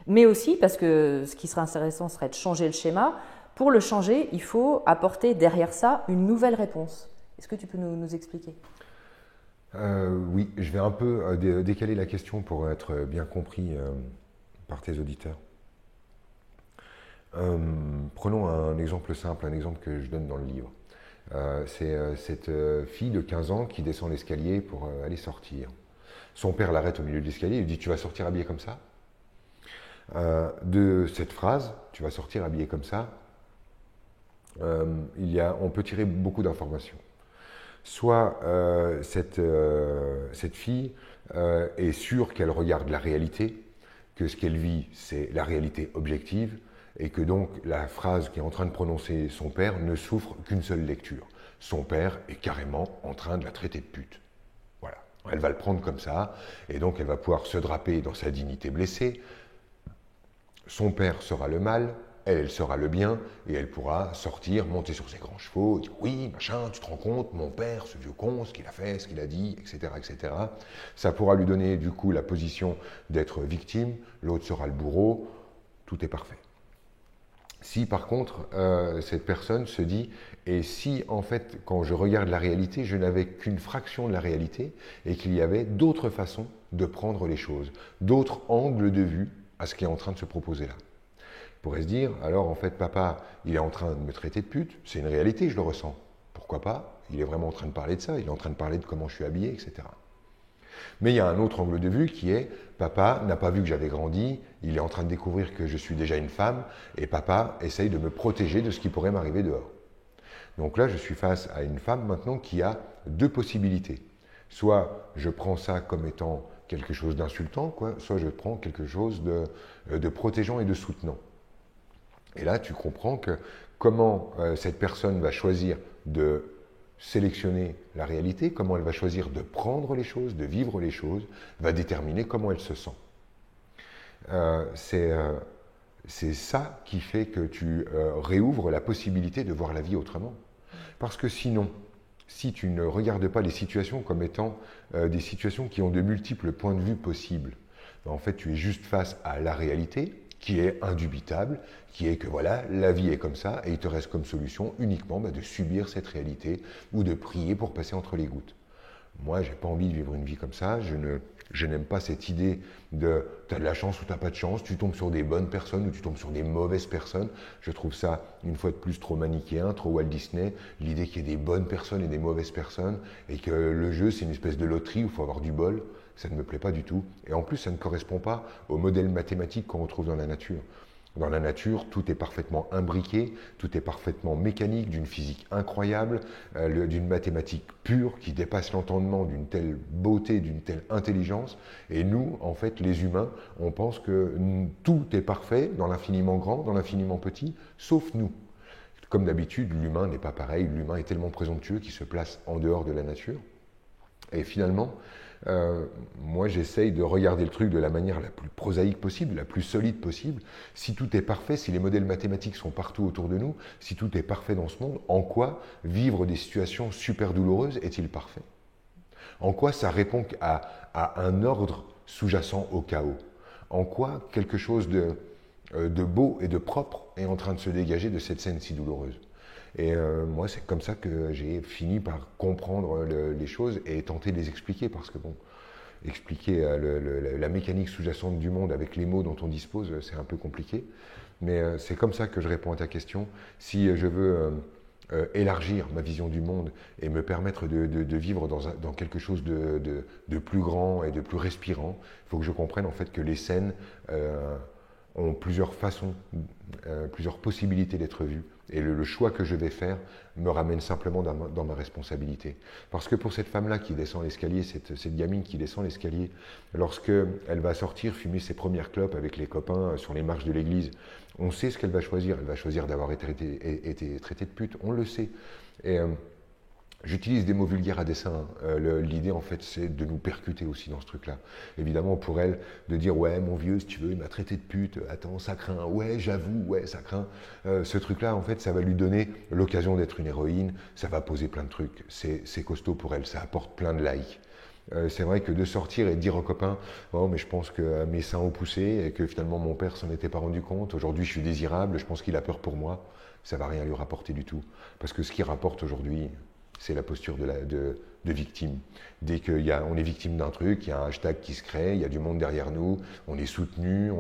A: mais aussi parce que ce qui serait intéressant serait de changer le schéma. Pour le changer, il faut apporter derrière ça une nouvelle réponse. Est-ce que tu peux nous expliquer ?
B: Oui, je vais un peu décaler la question pour être bien compris par tes auditeurs. Prenons un exemple simple, un exemple que je donne dans le livre. C'est cette fille de 15 ans qui descend l'escalier pour aller sortir. Son père l'arrête au milieu de l'escalier et lui dit « Tu vas sortir habillé comme ça ?» De cette phrase « Tu vas sortir habillé comme ça », on peut tirer beaucoup d'informations. Soit cette fille est sûre qu'elle regarde la réalité, que ce qu'elle vit, c'est la réalité objective, et que donc la phrase qu'est en train de prononcer son père ne souffre qu'une seule lecture. Son père est carrément en train de la traiter de pute. Voilà. Elle va le prendre comme ça, et donc elle va pouvoir se draper dans sa dignité blessée. Son père sera le mal, elle sera le bien, et elle pourra sortir, monter sur ses grands chevaux, dire oui, machin, tu te rends compte, mon père, ce vieux con, ce qu'il a fait, ce qu'il a dit, etc., etc. Ça pourra lui donner du coup la position d'être victime, l'autre sera le bourreau, tout est parfait. Si par contre, cette personne se dit, et si en fait, quand je regarde la réalité, je n'avais qu'une fraction de la réalité, et qu'il y avait d'autres façons de prendre les choses, d'autres angles de vue à ce qui est en train de se proposer là. On pourrait se dire, alors en fait, papa, il est en train de me traiter de pute, c'est une réalité, je le ressens. Pourquoi pas? Il est vraiment en train de parler de ça, il est en train de parler de comment je suis habillé, etc. Mais il y a un autre angle de vue qui est, papa n'a pas vu que j'avais grandi, il est en train de découvrir que je suis déjà une femme, et papa essaye de me protéger de ce qui pourrait m'arriver dehors. Donc là, je suis face à une femme maintenant qui a deux possibilités. Soit je prends ça comme étant quelque chose d'insultant, soit je prends quelque chose de protégeant et de soutenant. Et là, tu comprends que comment cette personne va choisir de sélectionner la réalité, comment elle va choisir de prendre les choses, de vivre les choses, va déterminer comment elle se sent. C'est ça qui fait que tu réouvres la possibilité de voir la vie autrement. Parce que sinon, si tu ne regardes pas les situations comme étant des situations qui ont de multiples points de vue possibles, en fait, tu es juste face à la réalité, qui est indubitable, qui est que voilà, la vie est comme ça, et il te reste comme solution uniquement de subir cette réalité ou de prier pour passer entre les gouttes. Moi, j'ai pas envie de vivre une vie comme ça, je n'aime pas cette idée de tu as de la chance ou tu n'as pas de chance, tu tombes sur des bonnes personnes ou tu tombes sur des mauvaises personnes. Je trouve ça, une fois de plus, trop manichéen, trop Walt Disney, l'idée qu'il y ait des bonnes personnes et des mauvaises personnes, et que le jeu, c'est une espèce de loterie où il faut avoir du bol. Ça ne me plaît pas du tout. Et en plus, ça ne correspond pas au modèle mathématique qu'on retrouve dans la nature. Dans la nature, tout est parfaitement imbriqué, tout est parfaitement mécanique, d'une physique incroyable, d'une mathématique pure qui dépasse l'entendement, d'une telle beauté, d'une telle intelligence. Et nous, en fait, les humains, on pense que tout est parfait dans l'infiniment grand, dans l'infiniment petit, sauf nous. Comme d'habitude, l'humain n'est pas pareil. L'humain est tellement présomptueux qu'il se place en dehors de la nature. Et finalement, moi j'essaye de regarder le truc de la manière la plus prosaïque possible, la plus solide possible. Si tout est parfait, si les modèles mathématiques sont partout autour de nous, si tout est parfait dans ce monde, en quoi vivre des situations super douloureuses est-il parfait? En quoi ça répond à un ordre sous-jacent au chaos? En quoi quelque chose de beau et de propre est en train de se dégager de cette scène si douloureuse? Et moi, c'est comme ça que j'ai fini par comprendre les choses et tenter de les expliquer, parce que bon, expliquer la mécanique sous-jacente du monde avec les mots dont on dispose, c'est un peu compliqué. Mais c'est comme ça que je réponds à ta question. Si je veux élargir ma vision du monde et me permettre de vivre dans quelque chose de plus grand et de plus respirant, il faut que je comprenne en fait que les scènes ont plusieurs façons, plusieurs possibilités d'être vues, Et le choix que je vais faire me ramène simplement dans ma responsabilité. Parce que pour cette femme-là qui descend l'escalier, cette gamine qui descend l'escalier, lorsqu'elle va sortir fumer ses premières clopes avec les copains sur les marches de l'église, on sait ce qu'elle va choisir. Elle va choisir d'avoir été traitée de pute, on le sait. Et j'utilise des mots vulgaires à dessein. L'idée, en fait, c'est de nous percuter aussi dans ce truc-là. Évidemment, pour elle, de dire « Ouais, mon vieux, si tu veux, il m'a traité de pute. Attends, ça craint. Ouais, j'avoue, ouais, ça craint. » Ce truc-là, en fait, ça va lui donner l'occasion d'être une héroïne. Ça va poser plein de trucs. C'est costaud pour elle. Ça apporte plein de likes. C'est vrai que de sortir et de dire aux copains « Oh, mais je pense que mes seins ont poussé et que finalement mon père s'en était pas rendu compte. Aujourd'hui, je suis désirable. Je pense qu'il a peur pour moi. » Ça va rien lui rapporter du tout. Parce que ce qui rapporte aujourd'hui, c'est la posture de victime. Dès qu'on est victime d'un truc, il y a un hashtag qui se crée, il y a du monde derrière nous, on est soutenu,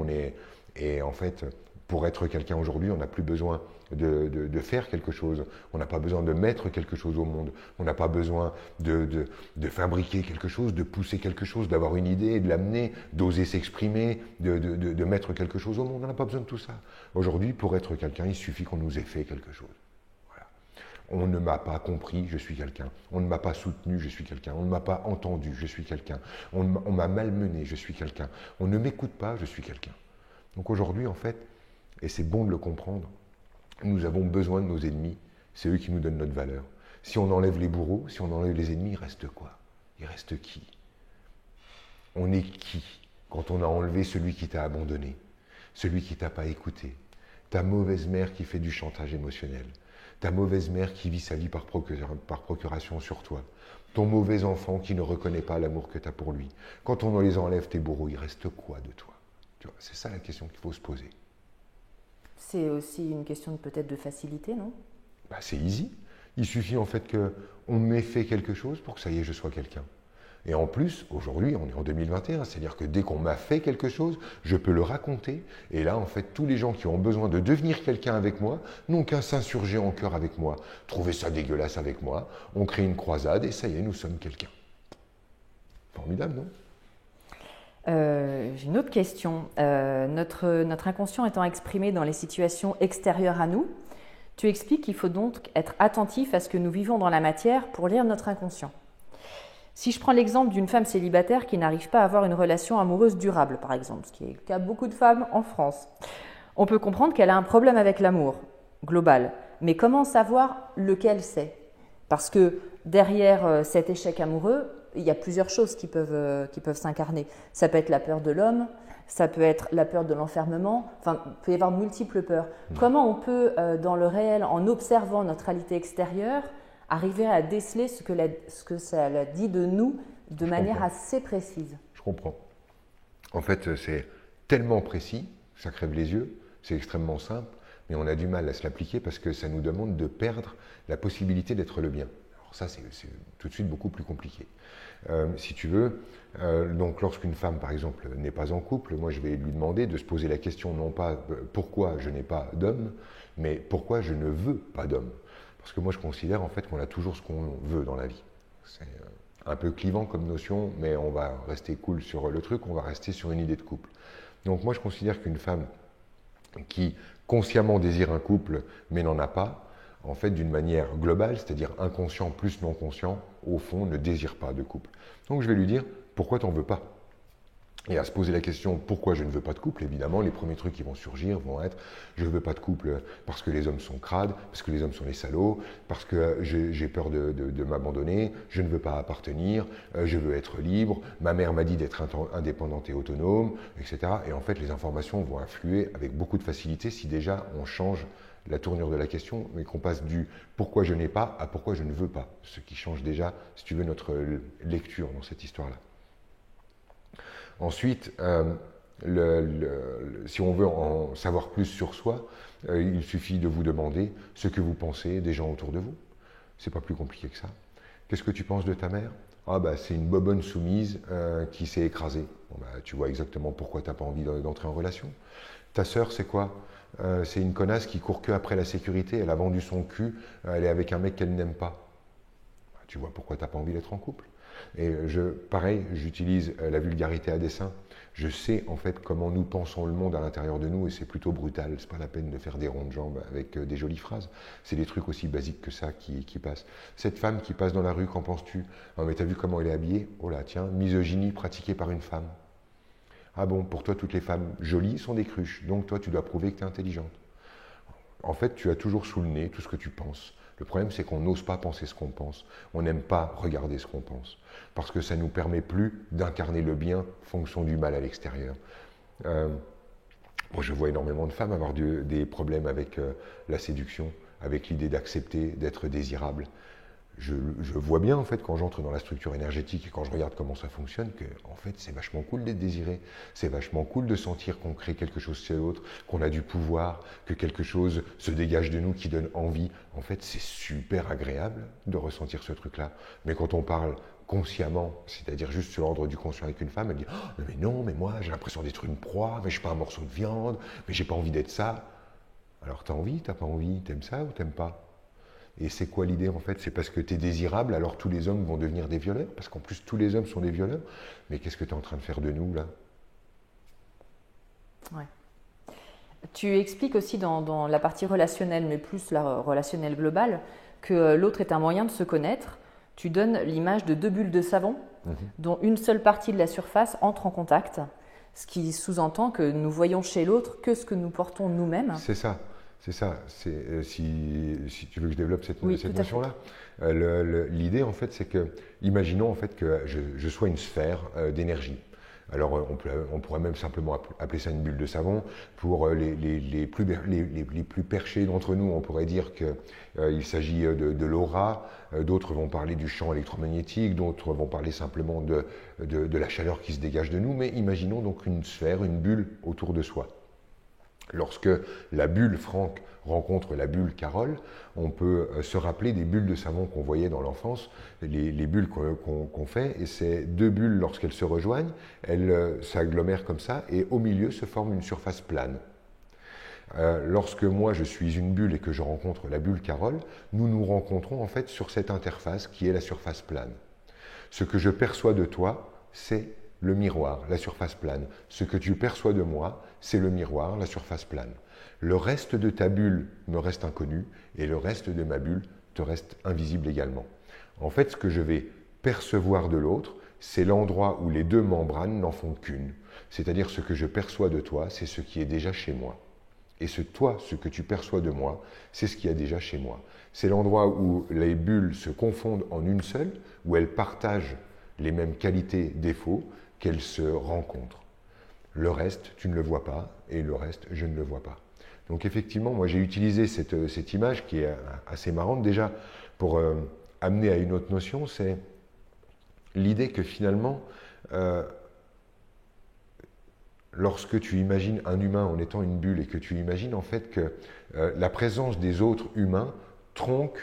B: et en fait, pour être quelqu'un aujourd'hui, on n'a plus besoin de faire quelque chose, on n'a pas besoin de mettre quelque chose au monde, on n'a pas besoin de fabriquer quelque chose, de pousser quelque chose, d'avoir une idée, de l'amener, d'oser s'exprimer, de mettre quelque chose au monde, on n'a pas besoin de tout ça. Aujourd'hui, pour être quelqu'un, il suffit qu'on nous ait fait quelque chose. On ne m'a pas compris, je suis quelqu'un. On ne m'a pas soutenu, je suis quelqu'un. On ne m'a pas entendu, je suis quelqu'un. On m'a malmené, je suis quelqu'un. On ne m'écoute pas, je suis quelqu'un. Donc aujourd'hui, en fait, et c'est bon de le comprendre, nous avons besoin de nos ennemis. C'est eux qui nous donnent notre valeur. Si on enlève les bourreaux, si on enlève les ennemis, il reste quoi? Il reste qui? On est qui quand on a enlevé celui qui t'a abandonné, celui qui t'a pas écouté, ta mauvaise mère qui fait du chantage émotionnel, ta mauvaise mère qui vit sa vie par procuration sur toi, ton mauvais enfant qui ne reconnaît pas l'amour que tu as pour lui. Quand on les enlève, tes bourreaux, il reste quoi de toi? C'est ça la question qu'il faut se poser.
A: C'est aussi une question peut-être de facilité, non?
B: C'est easy. Il suffit en fait qu'on m'ait fait quelque chose pour que ça y est, je sois quelqu'un. Et en plus, aujourd'hui, on est en 2021, c'est-à-dire que dès qu'on m'a fait quelque chose, je peux le raconter. Et là, en fait, tous les gens qui ont besoin de devenir quelqu'un avec moi n'ont qu'à s'insurger en cœur avec moi, trouver ça dégueulasse avec moi. On crée une croisade et ça y est, nous sommes quelqu'un. Formidable, non?
A: J'ai une autre question. Notre inconscient étant exprimé dans les situations extérieures à nous, tu expliques qu'il faut donc être attentif à ce que nous vivons dans la matière pour lire notre inconscient. Si je prends l'exemple d'une femme célibataire qui n'arrive pas à avoir une relation amoureuse durable, par exemple, ce qui est le cas de beaucoup de femmes en France, on peut comprendre qu'elle a un problème avec l'amour global. Mais comment savoir lequel c'est? Parce que derrière cet échec amoureux, il y a plusieurs choses qui peuvent s'incarner. Ça peut être la peur de l'homme, ça peut être la peur de l'enfermement, enfin, il peut y avoir multiples peurs. Comment on peut, dans le réel, en observant notre réalité extérieure, arriver à déceler ce que ça dit de nous de manière assez précise?
B: Je comprends. En fait, c'est tellement précis, ça crève les yeux, c'est extrêmement simple, mais on a du mal à se l'appliquer parce que ça nous demande de perdre la possibilité d'être le bien. Alors ça, c'est tout de suite beaucoup plus compliqué. Si tu veux, donc lorsqu'une femme, par exemple, n'est pas en couple, moi je vais lui demander de se poser la question non pas pourquoi je n'ai pas d'homme, mais pourquoi je ne veux pas d'homme. Parce que moi je considère en fait qu'on a toujours ce qu'on veut dans la vie. C'est un peu clivant comme notion, mais on va rester cool sur le truc, on va rester sur une idée de couple. Donc moi je considère qu'une femme qui consciemment désire un couple mais n'en a pas, en fait d'une manière globale, c'est-à-dire inconscient plus non conscient, au fond ne désire pas de couple. Donc je vais lui dire pourquoi t'en veux pas? Et à se poser la question pourquoi je ne veux pas de couple, évidemment, les premiers trucs qui vont surgir vont être je ne veux pas de couple parce que les hommes sont crades, parce que les hommes sont les salauds, parce que j'ai peur de m'abandonner, je ne veux pas appartenir, je veux être libre, ma mère m'a dit d'être indépendante et autonome, etc. Et en fait, les informations vont influer avec beaucoup de facilité si déjà on change la tournure de la question, mais qu'on passe du pourquoi je n'ai pas à pourquoi je ne veux pas, ce qui change déjà, si tu veux, notre lecture dans cette histoire-là. Ensuite, si on veut en savoir plus sur soi, il suffit de vous demander ce que vous pensez des gens autour de vous. C'est pas plus compliqué que ça. Qu'est-ce que tu penses de ta mère? Ah bah c'est une bobonne soumise qui s'est écrasée. Bon, bah, tu vois exactement pourquoi tu n'as pas envie d'entrer en relation. Ta sœur, c'est quoi? C'est une connasse qui court que après la sécurité. Elle a vendu son cul. Elle est avec un mec qu'elle n'aime pas. Tu vois pourquoi tu n'as pas envie d'être en couple. Et pareil, j'utilise la vulgarité à dessein. Je sais en fait comment nous pensons le monde à l'intérieur de nous et c'est plutôt brutal. C'est pas la peine de faire des ronds de jambes avec des jolies phrases. C'est des trucs aussi basiques que ça qui passent. Cette femme qui passe dans la rue, qu'en penses-tu? Ah, mais t'as vu comment elle est habillée? Oh là, tiens, misogynie pratiquée par une femme. Ah bon, pour toi, toutes les femmes jolies sont des cruches. Donc toi, tu dois prouver que tu es intelligente. En fait, tu as toujours sous le nez tout ce que tu penses. Le problème, c'est qu'on n'ose pas penser ce qu'on pense. On n'aime pas regarder ce qu'on pense. Parce que ça ne nous permet plus d'incarner le bien fonction du mal à l'extérieur. Moi, je vois énormément de femmes avoir des problèmes avec la séduction, avec l'idée d'accepter, d'être désirable. Je vois bien en fait quand j'entre dans la structure énergétique et quand je regarde comment ça fonctionne que en fait c'est vachement cool d'être désiré, c'est vachement cool de sentir qu'on crée quelque chose chez l'autre, qu'on a du pouvoir, que quelque chose se dégage de nous qui donne envie. En fait c'est super agréable de ressentir ce truc-là. Mais quand on parle consciemment, c'est-à-dire juste sur l'ordre du conscient avec une femme, elle dit oh, mais non, mais moi j'ai l'impression d'être une proie, mais je suis pas un morceau de viande, mais j'ai pas envie d'être ça. Alors t'as envie, t'as pas envie, t'aimes ça ou t'aimes pas? Et c'est quoi l'idée en fait? C'est parce que tu es désirable, alors tous les hommes vont devenir des violeurs? Parce qu'en plus tous les hommes sont des violeurs. Mais qu'est-ce que tu es en train de faire de nous là?
A: Ouais. Tu expliques aussi dans la partie relationnelle, mais plus la relationnelle globale, que l'autre est un moyen de se connaître. Tu donnes l'image de deux bulles de savon, dont une seule partie de la surface entre en contact, ce qui sous-entend que nous voyons chez l'autre que ce que nous portons nous-mêmes.
B: C'est ça. C'est ça. Si tu veux que je développe cette notion-là, l'idée en fait, c'est que, imaginons en fait que je sois une sphère d'énergie. Alors on pourrait même simplement appeler ça une bulle de savon. Pour les plus perchés d'entre nous, on pourrait dire qu'il s'agit de l'aura. D'autres vont parler du champ électromagnétique, d'autres vont parler simplement de la chaleur qui se dégage de nous. Mais imaginons donc une sphère, une bulle autour de soi. Lorsque la bulle Franck rencontre la bulle Carole, on peut se rappeler des bulles de savon qu'on voyait dans l'enfance, les bulles qu'on fait, et ces deux bulles, lorsqu'elles se rejoignent, elles s'agglomèrent comme ça, et au milieu se forme une surface plane. Lorsque moi je suis une bulle et que je rencontre la bulle Carole, nous nous rencontrons en fait sur cette interface qui est la surface plane. Ce que je perçois de toi, c'est le miroir, la surface plane. Ce que tu perçois de moi, c'est le miroir, la surface plane. Le reste de ta bulle me reste inconnu et le reste de ma bulle te reste invisible également. En fait, ce que je vais percevoir de l'autre, c'est l'endroit où les deux membranes n'en font qu'une. C'est-à-dire ce que je perçois de toi, c'est ce qui est déjà chez moi. Et ce que tu perçois de moi, c'est ce qu'il y a déjà chez moi. C'est l'endroit où les bulles se confondent en une seule, où elles partagent les mêmes qualités, défauts, qu'elles se rencontrent. Le reste, tu ne le vois pas, et le reste, je ne le vois pas. Donc effectivement, moi j'ai utilisé cette image qui est assez marrante déjà pour amener à une autre notion, c'est l'idée que finalement, lorsque tu imagines un humain en étant une bulle et que tu imagines en fait que la présence des autres humains tronque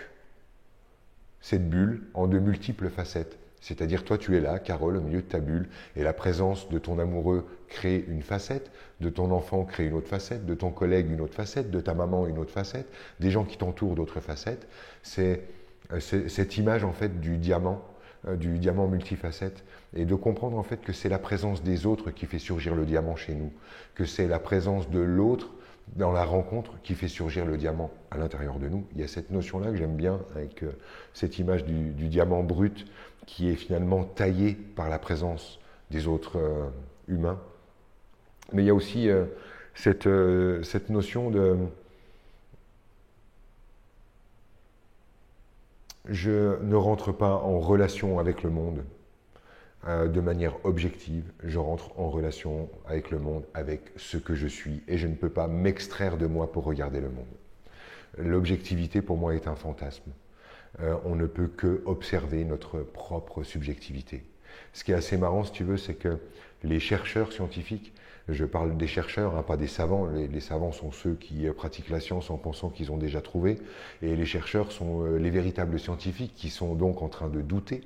B: cette bulle en de multiples facettes. C'est-à-dire, toi, tu es là, Carole, au milieu de ta bulle, et la présence de ton amoureux crée une facette, de ton enfant crée une autre facette, de ton collègue une autre facette, de ta maman une autre facette, des gens qui t'entourent d'autres facettes. C'est cette image, en fait, du diamant multifacette, et de comprendre, en fait, que c'est la présence des autres qui fait surgir le diamant chez nous, que c'est la présence de l'autre dans la rencontre qui fait surgir le diamant à l'intérieur de nous. Il y a cette notion-là que j'aime bien avec cette image du diamant brut qui est finalement taillé par la présence des autres humains. Mais il y a aussi cette notion de je ne rentre pas en relation avec le monde de manière objective, je rentre en relation avec le monde, avec ce que je suis, et je ne peux pas m'extraire de moi pour regarder le monde. L'objectivité, pour moi, est un fantasme. On ne peut que observer notre propre subjectivité. Ce qui est assez marrant, si tu veux, c'est que les chercheurs scientifiques, je parle des chercheurs, hein, pas des savants, les savants sont ceux qui pratiquent la science en pensant qu'ils ont déjà trouvé, et les chercheurs sont les véritables scientifiques qui sont donc en train de douter.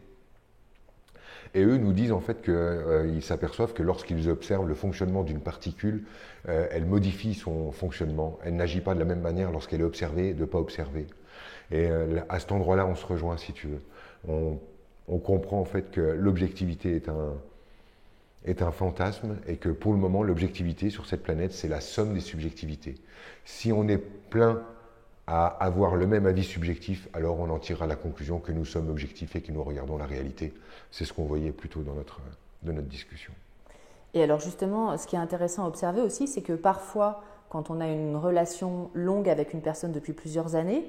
B: Et eux nous disent en fait qu'ils s'aperçoivent que lorsqu'ils observent le fonctionnement d'une particule, elle modifie son fonctionnement. Elle n'agit pas de la même manière lorsqu'elle est observée, de ne pas observer. Et à cet endroit-là, on se rejoint, si tu veux. on comprend en fait que l'objectivité est un fantasme et que pour le moment, l'objectivité sur cette planète, c'est la somme des subjectivités. Si on est plein à avoir le même avis subjectif, alors on en tirera la conclusion que nous sommes objectifs et que nous regardons la réalité. C'est ce qu'on voyait plutôt dans notre discussion.
A: Et alors justement, ce qui est intéressant à observer aussi, c'est que parfois, quand on a une relation longue avec une personne depuis plusieurs années,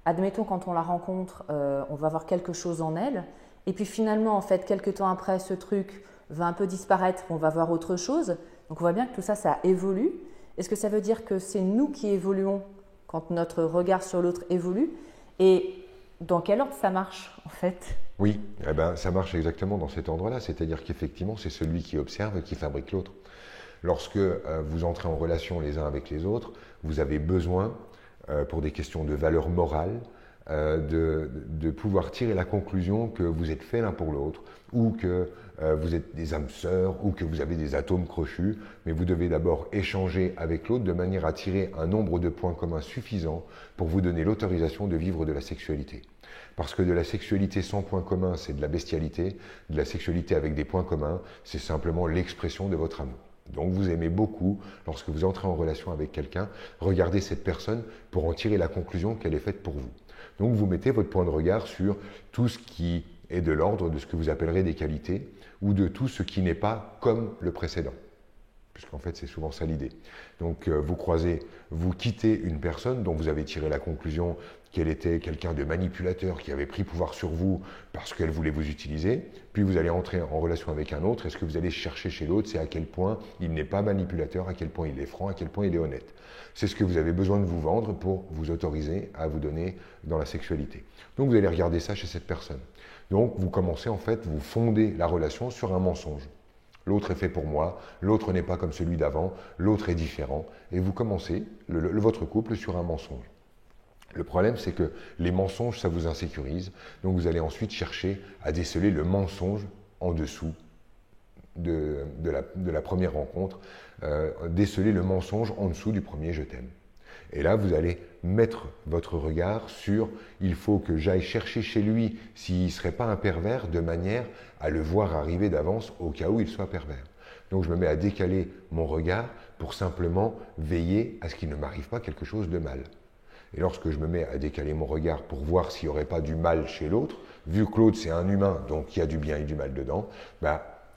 A: admettons quand on la rencontre, on va voir quelque chose en elle, et puis finalement, en fait, quelques temps après, ce truc va un peu disparaître, on va voir autre chose. Donc on voit bien que tout ça, ça évolue. Est-ce que ça veut dire que c'est nous qui évoluons quand notre regard sur l'autre évolue? Et dans quel ordre ça marche, en fait?
B: Oui, eh ben, ça marche exactement dans cet ordre-là, c'est-à-dire qu'effectivement, c'est celui qui observe qui fabrique l'autre. Lorsque vous entrez en relation les uns avec les autres, vous avez besoin, pour des questions de valeur morale, de pouvoir tirer la conclusion que vous êtes fait l'un pour l'autre, ou que vous êtes des âmes sœurs, ou que vous avez des atomes crochus, mais vous devez d'abord échanger avec l'autre de manière à tirer un nombre de points communs suffisant pour vous donner l'autorisation de vivre de la sexualité. Parce que de la sexualité sans points communs, c'est de la bestialité, de la sexualité avec des points communs, c'est simplement l'expression de votre amour. Donc vous aimez beaucoup, lorsque vous entrez en relation avec quelqu'un, regardez cette personne pour en tirer la conclusion qu'elle est faite pour vous. Donc vous mettez votre point de regard sur tout ce qui est de l'ordre de ce que vous appellerez des qualités, ou de tout ce qui n'est pas comme le précédent. Puisqu'en fait, c'est souvent ça l'idée. Donc vous quittez une personne dont vous avez tiré la conclusion qu'elle était quelqu'un de manipulateur, qui avait pris pouvoir sur vous parce qu'elle voulait vous utiliser, puis vous allez entrer en relation avec un autre, et ce que vous allez chercher chez l'autre, c'est à quel point il n'est pas manipulateur, à quel point il est franc, à quel point il est honnête. C'est ce que vous avez besoin de vous vendre pour vous autoriser à vous donner dans la sexualité. Donc vous allez regarder ça chez cette personne. Donc vous commencez en fait, vous fondez la relation sur un mensonge. L'autre est fait pour moi, l'autre n'est pas comme celui d'avant, l'autre est différent, et vous commencez votre couple sur un mensonge. Le problème, c'est que les mensonges, ça vous insécurise, donc vous allez ensuite chercher à déceler le mensonge en dessous de la première rencontre, déceler le mensonge en dessous du premier « je t'aime ». Et là, vous allez mettre votre regard sur « il faut que j'aille chercher chez lui s'il ne serait pas un pervers de manière à le voir arriver d'avance au cas où il soit pervers ». Donc je me mets à décaler mon regard pour simplement veiller à ce qu'il ne m'arrive pas quelque chose de mal. Et lorsque je me mets à décaler mon regard pour voir s'il n'y aurait pas du mal chez l'autre, vu que l'autre c'est un humain, donc il y a du bien et du mal dedans,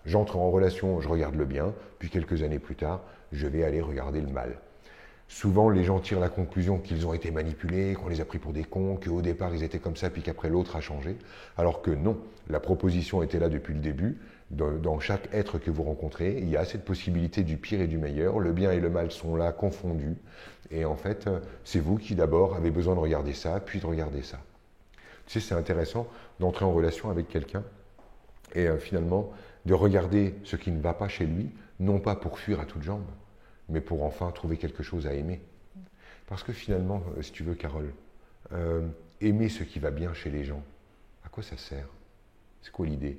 B: j'entre en relation, je regarde le bien, puis quelques années plus tard, je vais aller regarder le mal. Souvent, les gens tirent la conclusion qu'ils ont été manipulés, qu'on les a pris pour des cons, qu'au départ ils étaient comme ça, puis qu'après l'autre a changé. Alors que non, la proposition était là depuis le début. Dans chaque être que vous rencontrez, il y a cette possibilité du pire et du meilleur. Le bien et le mal sont là, confondus. Et en fait, c'est vous qui d'abord avez besoin de regarder ça, puis de regarder ça. Tu sais, c'est intéressant d'entrer en relation avec quelqu'un et finalement de regarder ce qui ne va pas chez lui, non pas pour fuir à toutes jambes, mais pour enfin trouver quelque chose à aimer. Parce que finalement, si tu veux, Carole, aimer ce qui va bien chez les gens, à quoi ça sert? C'est quoi l'idée?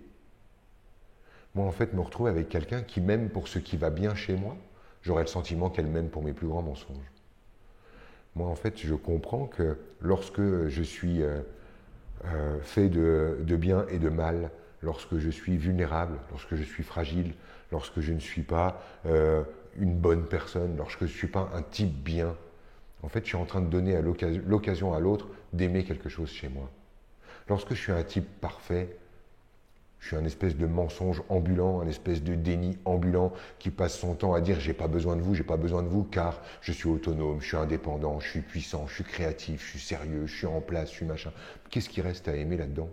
B: Moi, en fait, me retrouver avec quelqu'un qui m'aime pour ce qui va bien chez moi, j'aurais le sentiment qu'elle m'aime pour mes plus grands mensonges. Moi, en fait, je comprends que lorsque je suis fait de bien et de mal, lorsque je suis vulnérable, lorsque je suis fragile, lorsque je ne suis pas une bonne personne, lorsque je ne suis pas un type bien, en fait, je suis en train de donner à l'occasion à l'autre d'aimer quelque chose chez moi. Lorsque je suis un type parfait, je suis un espèce de mensonge ambulant, un espèce de déni ambulant qui passe son temps à dire « j'ai pas besoin de vous car je suis autonome, je suis indépendant, je suis puissant, je suis créatif, je suis sérieux, je suis en place, je suis machin ». Qu'est-ce qui reste à aimer là-dedans?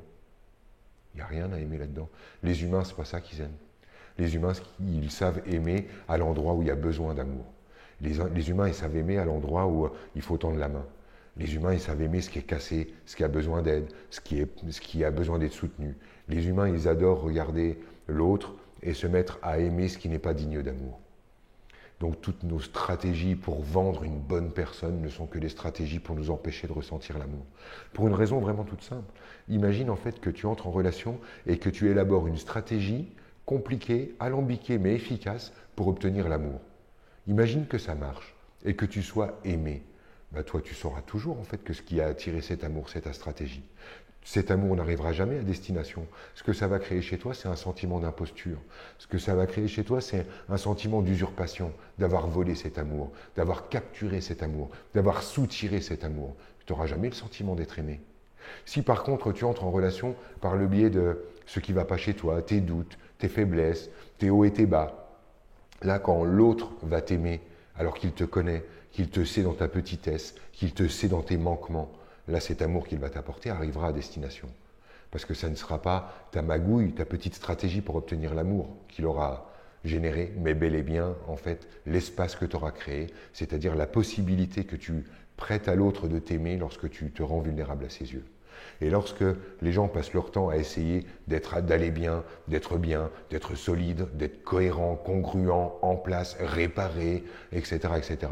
B: Il n'y a rien à aimer là-dedans. Les humains, c'est pas ça qu'ils aiment. Les humains, ils savent aimer à l'endroit où il y a besoin d'amour. Les humains, ils savent aimer à l'endroit où il faut tendre la main. Les humains, ils savent aimer ce qui est cassé, ce qui a besoin d'aide, ce qui a besoin d'être soutenu. Les humains, ils adorent regarder l'autre et se mettre à aimer ce qui n'est pas digne d'amour. Donc toutes nos stratégies pour vendre une bonne personne ne sont que des stratégies pour nous empêcher de ressentir l'amour. Pour une raison vraiment toute simple. Imagine en fait que tu entres en relation et que tu élabores une stratégie compliquée, alambiquée mais efficace pour obtenir l'amour. Imagine que ça marche et que tu sois aimé. Toi, tu sauras toujours en fait que ce qui a attiré cet amour, c'est ta stratégie. cet amour n'arrivera jamais à destination. Ce que ça va créer chez toi, c'est un sentiment d'imposture. Ce que ça va créer chez toi, c'est un sentiment d'usurpation, d'avoir volé cet amour, d'avoir capturé cet amour, d'avoir soutiré cet amour. Tu n'auras jamais le sentiment d'être aimé. Si par contre tu entres en relation par le biais de ce qui ne va pas chez toi, tes doutes, tes faiblesses, tes hauts et tes bas, là quand l'autre va t'aimer alors qu'il te connaît, qu'il te sait dans ta petitesse, qu'il te sait dans tes manquements, là cet amour qu'il va t'apporter arrivera à destination. Parce que ça ne sera pas ta magouille, ta petite stratégie pour obtenir l'amour qu'il aura généré, mais bel et bien en fait l'espace que tu auras créé, c'est-à-dire la possibilité que tu prêtes à l'autre de t'aimer lorsque tu te rends vulnérable à ses yeux. Et lorsque les gens passent leur temps à essayer d'aller bien, d'être solide, d'être cohérent, congruent, en place, réparé, etc.,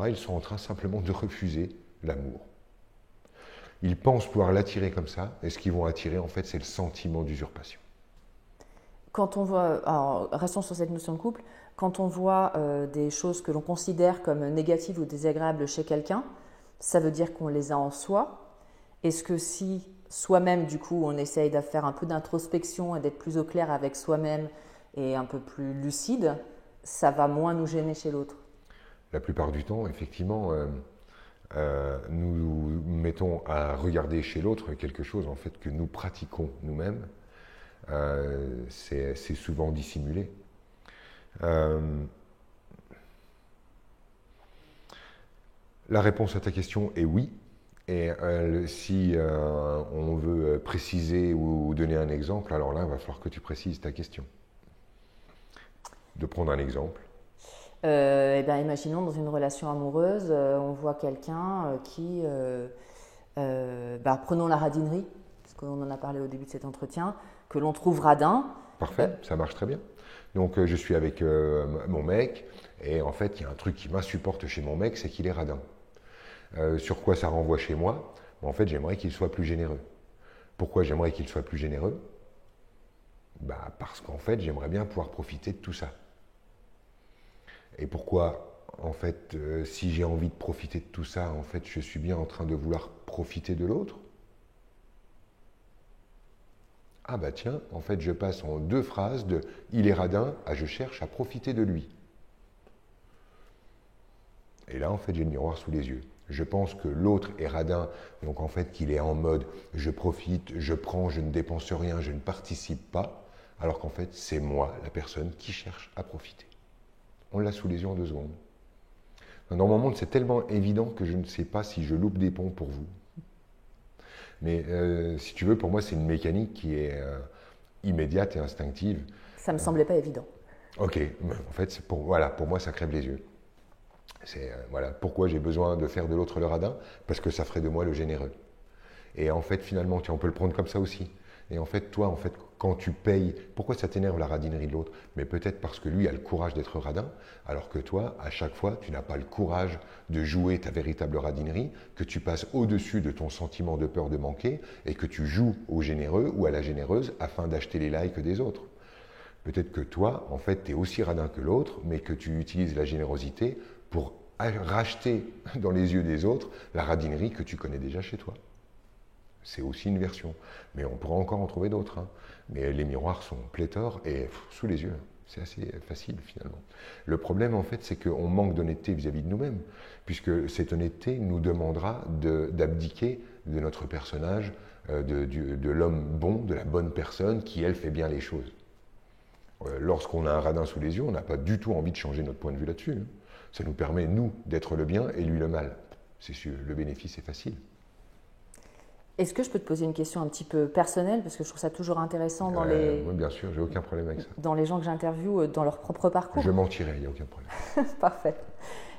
B: ils sont en train simplement de refuser l'amour. Ils pensent pouvoir l'attirer comme ça, et ce qu'ils vont attirer, en fait, c'est le sentiment d'usurpation.
A: Quand on voit, alors restons sur cette notion de couple, quand on voit des choses que l'on considère comme négatives ou désagréables chez quelqu'un, ça veut dire qu'on les a en soi. Est-ce que si soi-même, du coup, on essaye de faire un peu d'introspection et d'être plus au clair avec soi-même et un peu plus lucide, ça va moins nous gêner chez l'autre?
B: La plupart du temps, effectivement, nous mettons à regarder chez l'autre quelque chose en fait que nous pratiquons nous-mêmes. C'est souvent dissimulé. La réponse à ta question est oui. Et si on veut préciser ou donner un exemple, alors là, il va falloir que tu précises ta question. De prendre un exemple.
A: Imaginons dans une relation amoureuse, on voit quelqu'un qui, prenons la radinerie, parce qu'on en a parlé au début de cet entretien, que l'on trouve radin.
B: Parfait, ça marche très bien. Donc je suis avec mon mec, et en fait, il y a un truc qui m'insupporte chez mon mec, c'est qu'il est radin. Sur quoi ça renvoie chez moi? En fait, j'aimerais qu'il soit plus généreux. Pourquoi j'aimerais qu'il soit plus généreux? Parce qu'en fait, j'aimerais bien pouvoir profiter de tout ça. Et pourquoi, en fait, si j'ai envie de profiter de tout ça, en fait, je suis bien en train de vouloir profiter de l'autre? Ah tiens, en fait, je passe en 2 phrases de « il est radin » à « je cherche à profiter de lui ». Et là, en fait, j'ai le miroir sous les yeux. Je pense que l'autre est radin, donc en fait qu'il est en mode « je profite, je prends, je ne dépense rien, je ne participe pas », alors qu'en fait, c'est moi, la personne, qui cherche à profiter. On l'a sous les yeux en 2 secondes. Dans mon monde, c'est tellement évident que je ne sais pas si je loupe des ponts pour vous. Mais si tu veux, pour moi, c'est une mécanique qui est immédiate et instinctive.
A: Ça ne me semblait pas évident.
B: Ok, en fait, pour moi, ça crève les yeux. C'est pourquoi j'ai besoin de faire de l'autre le radin, parce que ça ferait de moi le généreux. Et en fait, finalement, on peut le prendre comme ça aussi. Et en fait, toi, quand tu payes, pourquoi ça t'énerve la radinerie de l'autre? Mais peut-être parce que lui a le courage d'être radin, alors que toi, à chaque fois, tu n'as pas le courage de jouer ta véritable radinerie, que tu passes au-dessus de ton sentiment de peur de manquer et que tu joues au généreux ou à la généreuse afin d'acheter les likes des autres. Peut-être que toi, en fait, tu es aussi radin que l'autre, mais que tu utilises la générosité pour racheter dans les yeux des autres la radinerie que tu connais déjà chez toi. C'est aussi une version. Mais on pourra encore en trouver d'autres. Mais les miroirs sont pléthores et sous les yeux. C'est assez facile finalement. Le problème en fait, c'est qu'on manque d'honnêteté vis-à-vis de nous-mêmes, puisque cette honnêteté nous demandera d'abdiquer de notre personnage, de l'homme bon, de la bonne personne qui, elle, fait bien les choses. Lorsqu'on a un radin sous les yeux, on n'a pas du tout envie de changer notre point de vue là-dessus. Ça nous permet, nous, d'être le bien et lui le mal. C'est sûr, le bénéfice est facile.
A: Est-ce que je peux te poser une question un petit peu personnelle, parce que je trouve ça toujours intéressant dans les...
B: Oui, bien sûr, j'ai aucun problème avec ça.
A: Dans les gens que j'interviewe, dans leur propre parcours.
B: Je mentirais, il n'y a aucun problème.
A: Parfait.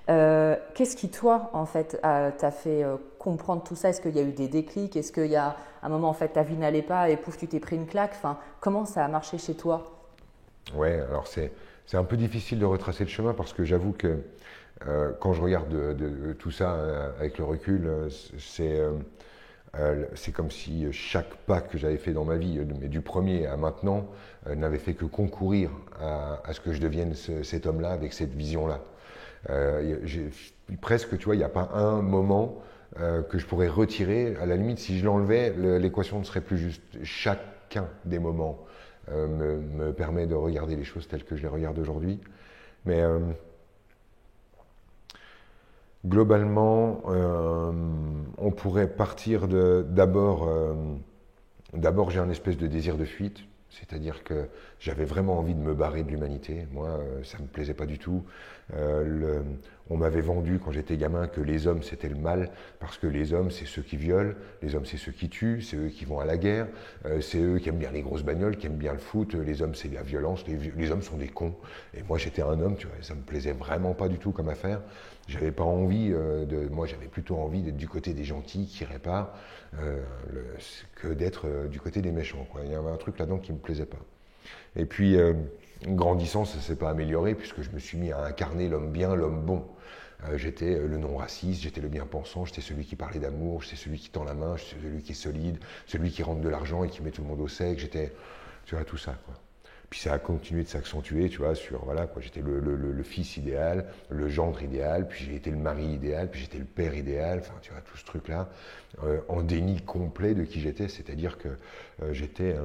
A: Qu'est-ce qui, toi, en fait, t'a fait comprendre tout ça? Est-ce qu'il y a eu des déclics? Est-ce qu'il y a un moment, en fait, ta vie n'allait pas et pouf, tu t'es pris une claque? Enfin, comment ça a marché chez toi?
B: Ouais, alors c'est un peu difficile de retracer le chemin parce que j'avoue que quand je regarde de tout ça avec le recul, c'est comme si chaque pas que j'avais fait dans ma vie, mais du premier à maintenant, n'avait fait que concourir à ce que je devienne cet homme-là avec cette vision-là. Presque, tu vois, il n'y a pas un moment que je pourrais retirer. À la limite, si je l'enlevais, l'équation ne serait plus juste. Chacun des moments me permet de regarder les choses telles que je les regarde aujourd'hui. Mais globalement, on pourrait partir d'abord, j'ai un espèce de désir de fuite. C'est-à-dire que j'avais vraiment envie de me barrer de l'humanité. Moi, ça ne me plaisait pas du tout. On m'avait vendu quand j'étais gamin que les hommes c'était le mal, parce que les hommes c'est ceux qui violent, les hommes c'est ceux qui tuent, c'est eux qui vont à la guerre, c'est eux qui aiment bien les grosses bagnoles, qui aiment bien le foot, les hommes c'est la violence, les hommes sont des cons. Et moi j'étais un homme, tu vois, ça me plaisait vraiment pas du tout comme affaire. J'avais pas envie moi j'avais plutôt envie d'être du côté des gentils qui réparent que d'être du côté des méchants, quoi. Il y avait un truc là-dedans qui me plaisait pas. Et puis, grandissant, ça ne s'est pas amélioré puisque je me suis mis à incarner l'homme bien, l'homme bon. J'étais le non-raciste, j'étais le bien-pensant, j'étais celui qui parlait d'amour, j'étais celui qui tend la main, j'étais celui qui est solide, celui qui rentre de l'argent et qui met tout le monde au sec. J'étais, tu vois, tout ça, quoi. Puis ça a continué de s'accentuer, tu vois, voilà, quoi. J'étais le fils idéal, le gendre idéal, puis j'ai été le mari idéal, puis j'étais le père idéal, enfin, tu vois, tout ce truc-là, en déni complet de qui j'étais, c'est-à-dire que j'étais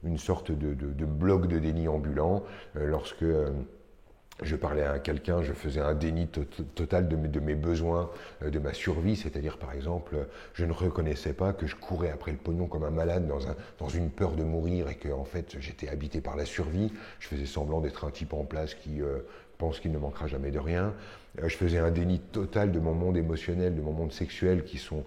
B: une sorte de bloc de déni ambulant. Lorsque je parlais à quelqu'un, je faisais un déni total de mes besoins, de ma survie, c'est-à-dire par exemple, je ne reconnaissais pas que je courais après le pognon comme un malade dans une peur de mourir et que en fait j'étais habité par la survie. Je faisais semblant d'être un type en place qui pense qu'il ne manquera jamais de rien. Je faisais un déni total de mon monde émotionnel, de mon monde sexuel qui sont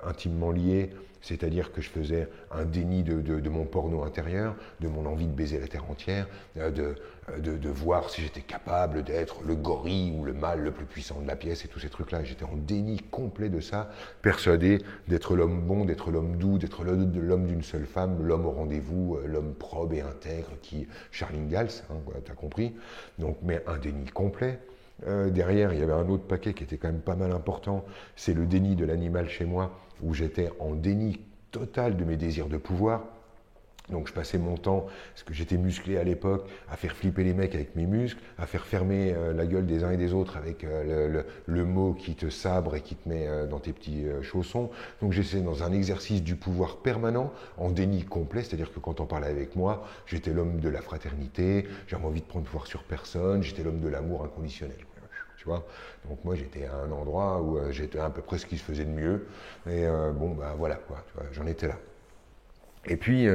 B: intimement liés. C'est-à-dire que je faisais un déni de mon porno intérieur, de mon envie de baiser la terre entière, de voir si j'étais capable d'être le gorille ou le mâle le plus puissant de la pièce et tous ces trucs-là. J'étais en déni complet de ça, persuadé d'être l'homme bon, d'être l'homme doux, d'être l'homme d'une seule femme, l'homme au rendez-vous, l'homme probe et intègre qui Charles Ingalls, hein, t'as compris. Donc, mais un déni complet. Derrière, il y avait un autre paquet qui était quand même pas mal important, c'est le déni de l'animal chez moi, où j'étais en déni total de mes désirs de pouvoir. Donc je passais mon temps, parce que j'étais musclé à l'époque, à faire flipper les mecs avec mes muscles, à faire fermer la gueule des uns et des autres avec le mot qui te sabre et qui te met dans tes petits chaussons. Donc j'étais dans un exercice du pouvoir permanent, en déni complet, c'est-à-dire que quand on parlait avec moi, j'étais l'homme de la fraternité, j'avais envie de prendre pouvoir sur personne, j'étais l'homme de l'amour inconditionnel. Tu vois, donc moi j'étais à un endroit où j'étais à peu près ce qui se faisait de mieux, et bon bah voilà quoi, tu vois, j'en étais là. Et puis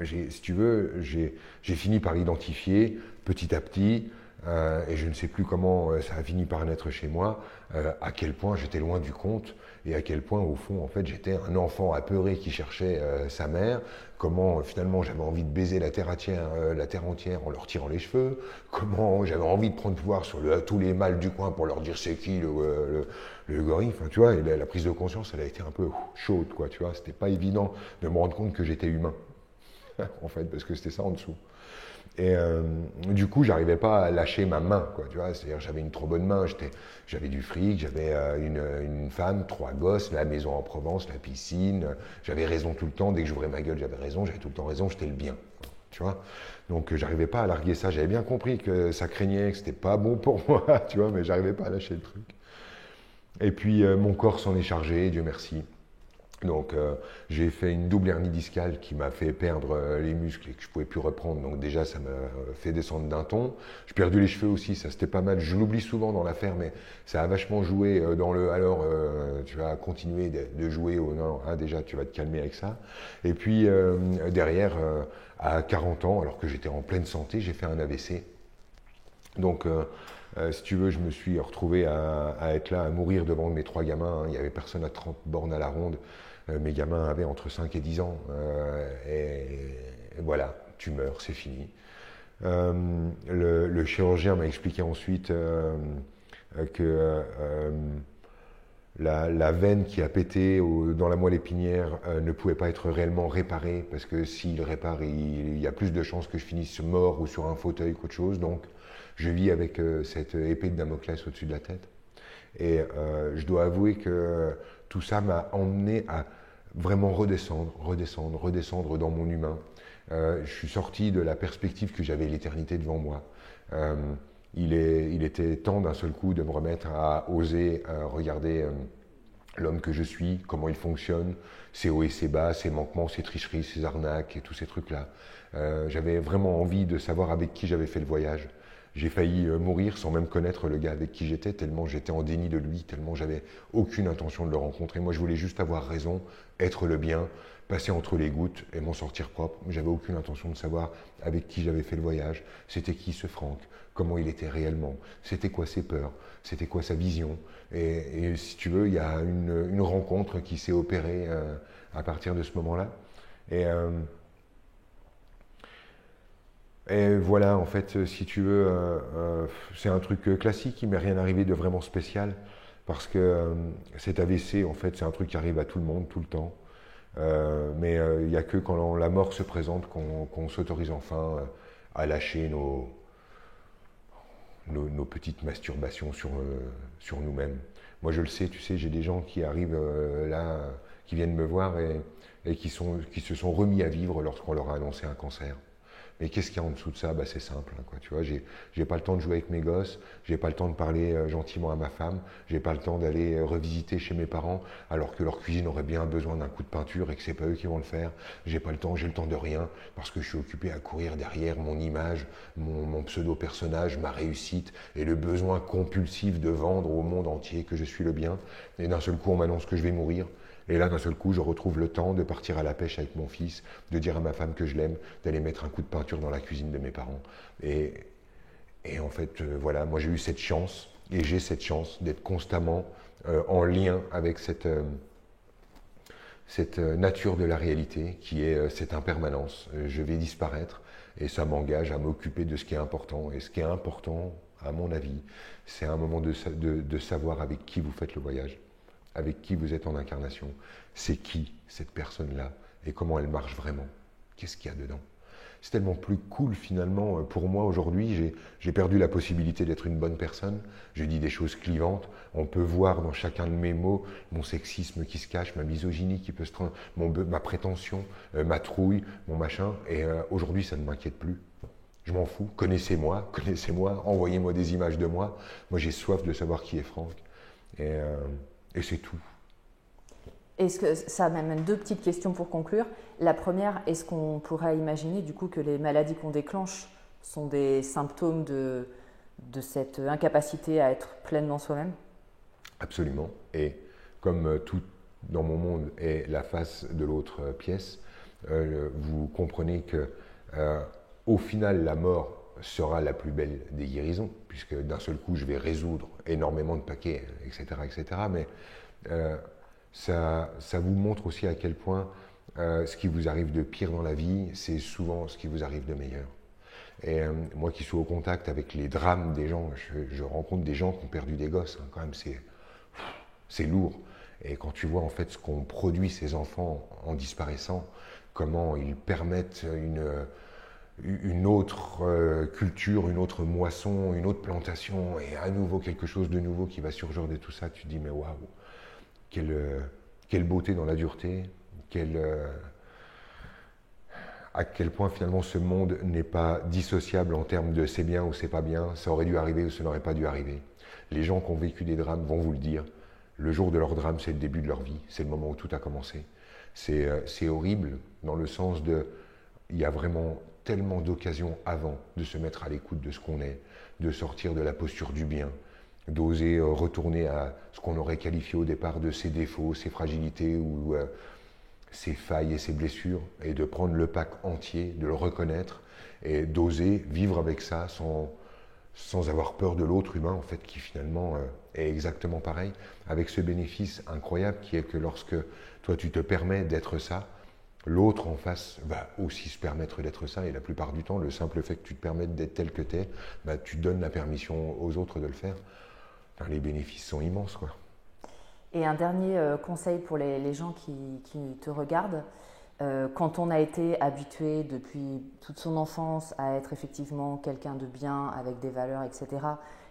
B: si tu veux, j'ai fini par identifier petit à petit, et je ne sais plus comment ça a fini par naître chez moi, à quel point j'étais loin du compte et à quel point au fond en fait j'étais un enfant apeuré qui cherchait sa mère, comment finalement j'avais envie de baiser la terre entière en leur tirant les cheveux, comment j'avais envie de prendre pouvoir sur tous les mâles du coin pour leur dire c'est qui le gorille, enfin tu vois, et la prise de conscience elle a été un peu chaude quoi, tu vois, c'était pas évident de me rendre compte que j'étais humain. En fait, parce que c'était ça en dessous. Et du coup, j'arrivais pas à lâcher ma main, quoi, tu vois. C'est-à-dire, j'avais une trop bonne main, j'avais du fric, j'avais une femme, 3 gosses, la maison en Provence, la piscine. J'avais raison tout le temps. Dès que j'ouvrais ma gueule, j'avais raison. J'avais tout le temps raison. J'étais le bien, tu vois. Donc, j'arrivais pas à larguer ça. J'avais bien compris que ça craignait, que c'était pas bon pour moi, tu vois, mais j'arrivais pas à lâcher le truc. Et puis, mon corps s'en est chargé, Dieu merci. Donc j'ai fait une double hernie discale qui m'a fait perdre les muscles et que je ne pouvais plus reprendre. Donc déjà ça m'a fait descendre d'un ton. J'ai perdu les cheveux aussi, ça c'était pas mal. Je l'oublie souvent dans l'affaire, mais ça a vachement joué dans le alors tu vas continuer de jouer au non, hein, déjà tu vas te calmer avec ça. Et puis derrière, à 40 ans, alors que j'étais en pleine santé, j'ai fait un AVC. Donc si tu veux, je me suis retrouvé à être là, à mourir devant mes 3 gamins. Hein. Il n'y avait personne à 30 bornes à la ronde. Mes gamins avaient entre 5 et 10 ans. Et voilà, tu meurs, c'est fini. Le chirurgien m'a expliqué ensuite que la veine qui a pété dans la moelle épinière ne pouvait pas être réellement réparée, parce que s'il répare, il y a plus de chances que je finisse mort ou sur un fauteuil qu'autre chose. Donc je vis avec cette épée de Damoclès au-dessus de la tête. Et je dois avouer que tout ça m'a emmené à vraiment redescendre dans mon humain. Je suis sorti de la perspective que j'avais l'éternité devant moi. Il était temps d'un seul coup de me remettre à oser regarder l'homme que je suis, comment il fonctionne, ses hauts et ses bas, ses manquements, ses tricheries, ses arnaques et tous ces trucs-là. J'avais vraiment envie de savoir avec qui j'avais fait le voyage. J'ai failli mourir sans même connaître le gars avec qui j'étais, tellement j'étais en déni de lui, tellement j'avais aucune intention de le rencontrer. Moi, je voulais juste avoir raison, être le bien, passer entre les gouttes et m'en sortir propre. J'avais aucune intention de savoir avec qui j'avais fait le voyage. C'était qui ce Franck? Comment il était réellement? C'était quoi ses peurs? C'était quoi sa vision? Et si tu veux, il y a une rencontre qui s'est opérée à partir de ce moment-là. Et, euh, et voilà, en fait, si tu veux, c'est un truc classique, il m'est rien arrivé de vraiment spécial, parce que cet AVC, en fait, c'est un truc qui arrive à tout le monde, tout le temps. Mais il n'y a que quand la mort se présente qu'on s'autorise enfin à lâcher nos petites masturbations sur nous-mêmes. Moi, je le sais, tu sais, j'ai des gens qui arrivent là, qui viennent me voir et qui se sont remis à vivre lorsqu'on leur a annoncé un cancer. Mais qu'est-ce qu'il y a en dessous de ça? Bah, c'est simple, hein, quoi. Tu vois, j'ai pas le temps de jouer avec mes gosses, j'ai pas le temps de parler gentiment à ma femme, j'ai pas le temps d'aller revisiter chez mes parents alors que leur cuisine aurait bien besoin d'un coup de peinture et que c'est pas eux qui vont le faire. J'ai pas le temps, j'ai le temps de rien parce que je suis occupé à courir derrière mon image, mon pseudo-personnage, ma réussite et le besoin compulsif de vendre au monde entier que je suis le bien. Et d'un seul coup, on m'annonce que je vais mourir. Et là, d'un seul coup, je retrouve le temps de partir à la pêche avec mon fils, de dire à ma femme que je l'aime, d'aller mettre un coup de peinture dans la cuisine de mes parents. Et en fait, voilà, moi j'ai eu cette chance, et j'ai cette chance d'être constamment en lien avec cette nature de la réalité qui est cette impermanence. Je vais disparaître, et ça m'engage à m'occuper de ce qui est important. Et ce qui est important, à mon avis, c'est un moment de savoir avec qui vous faites le voyage, avec qui vous êtes en incarnation. C'est qui cette personne-là et comment elle marche vraiment? Qu'est-ce qu'il y a dedans? C'est tellement plus cool finalement pour moi aujourd'hui. J'ai perdu la possibilité d'être une bonne personne. Je dis des choses clivantes. On peut voir dans chacun de mes mots mon sexisme qui se cache, ma misogynie qui peut se ma prétention, ma trouille, mon machin. Et aujourd'hui, ça ne m'inquiète plus. Je m'en fous. Connaissez-moi, envoyez-moi des images de moi. Moi, j'ai soif de savoir qui est Franck. Et c'est tout.
A: Est-ce que ça m'amène deux petites questions pour conclure. La première, est-ce qu'on pourrait imaginer du coup que les maladies qu'on déclenche sont des symptômes de cette incapacité à être pleinement soi-même?
B: Absolument. Et comme tout dans mon monde est la face de l'autre pièce, vous comprenez que au final, la mort sera la plus belle des guérisons, puisque d'un seul coup, je vais résoudre énormément de paquets, etc. etc. Mais ça vous montre aussi à quel point ce qui vous arrive de pire dans la vie, c'est souvent ce qui vous arrive de meilleur. Et moi qui suis au contact avec les drames des gens, je rencontre des gens qui ont perdu des gosses, hein, quand même, c'est lourd. Et quand tu vois en fait ce qu'ont produit ces enfants en disparaissant, comment ils permettent une autre culture, une autre moisson, une autre plantation, et à nouveau quelque chose de nouveau qui va surgir de tout ça, tu te dis mais waouh, quelle beauté dans la dureté, à quel point finalement ce monde n'est pas dissociable en termes de c'est bien ou c'est pas bien, ça aurait dû arriver ou ça n'aurait pas dû arriver. Les gens qui ont vécu des drames vont vous le dire, le jour de leur drame c'est le début de leur vie, c'est le moment où tout a commencé. C'est horrible dans le sens de, il y a vraiment tellement d'occasions avant de se mettre à l'écoute de ce qu'on est, de sortir de la posture du bien, d'oser retourner à ce qu'on aurait qualifié au départ de ses défauts, ses fragilités ou ses failles et ses blessures, et de prendre le pack entier, de le reconnaître et d'oser vivre avec ça sans avoir peur de l'autre humain en fait qui finalement est exactement pareil, avec ce bénéfice incroyable qui est que lorsque toi tu te permets d'être ça, l'autre en face va aussi se permettre d'être ça, et la plupart du temps le simple fait que tu te permettes d'être tel que tu es, bah, tu donnes la permission aux autres de le faire. Enfin, les bénéfices sont immenses, quoi.
A: Et un dernier conseil pour les gens qui te regardent, quand on a été habitué depuis toute son enfance à être effectivement quelqu'un de bien, avec des valeurs, etc.,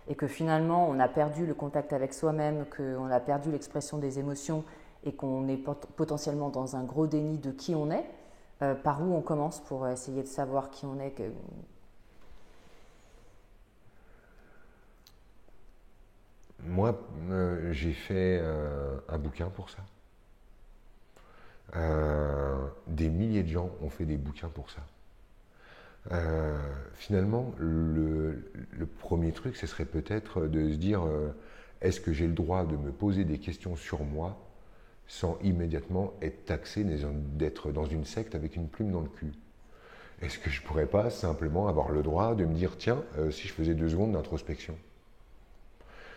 A: et que finalement on a perdu le contact avec soi-même, qu'on a perdu l'expression des émotions et qu'on est potentiellement dans un gros déni de qui on est, par où on commence pour essayer de savoir qui on est
B: Moi, j'ai fait un bouquin pour ça. Des milliers de gens ont fait des bouquins pour ça. Finalement, le premier truc, ce serait peut-être de se dire est-ce que j'ai le droit de me poser des questions sur moi sans immédiatement être taxé d'être dans une secte avec une plume dans le cul? Est-ce que je pourrais pas simplement avoir le droit de me dire tiens, si je faisais 2 secondes d'introspection,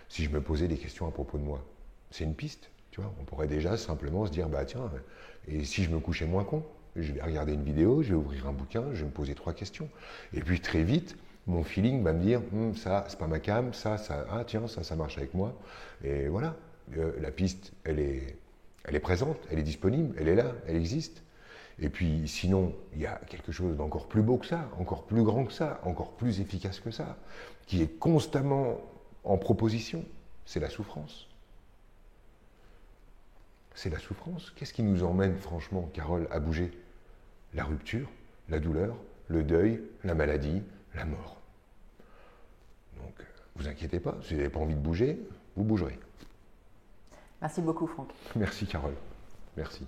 B: si je me posais des questions à propos de moi? C'est une piste, tu vois. On pourrait déjà simplement se dire bah tiens, et si je me couchais moins con? Je vais regarder une vidéo, je vais ouvrir un bouquin, je vais me poser 3 questions. Et puis très vite, mon feeling va me dire ça, c'est pas ma cam, ça, ah tiens, ça marche avec moi. Et voilà, la piste, elle est présente, elle est disponible, elle est là, elle existe. Et puis sinon, il y a quelque chose d'encore plus beau que ça, encore plus grand que ça, encore plus efficace que ça, qui est constamment en proposition, c'est la souffrance. C'est la souffrance. Qu'est-ce qui nous emmène, franchement, Carole, à bouger? La rupture, la douleur, le deuil, la maladie, la mort. Donc, vous inquiétez pas, si vous n'avez pas envie de bouger, vous bougerez.
A: Merci beaucoup, Franck.
B: Merci, Carole. Merci.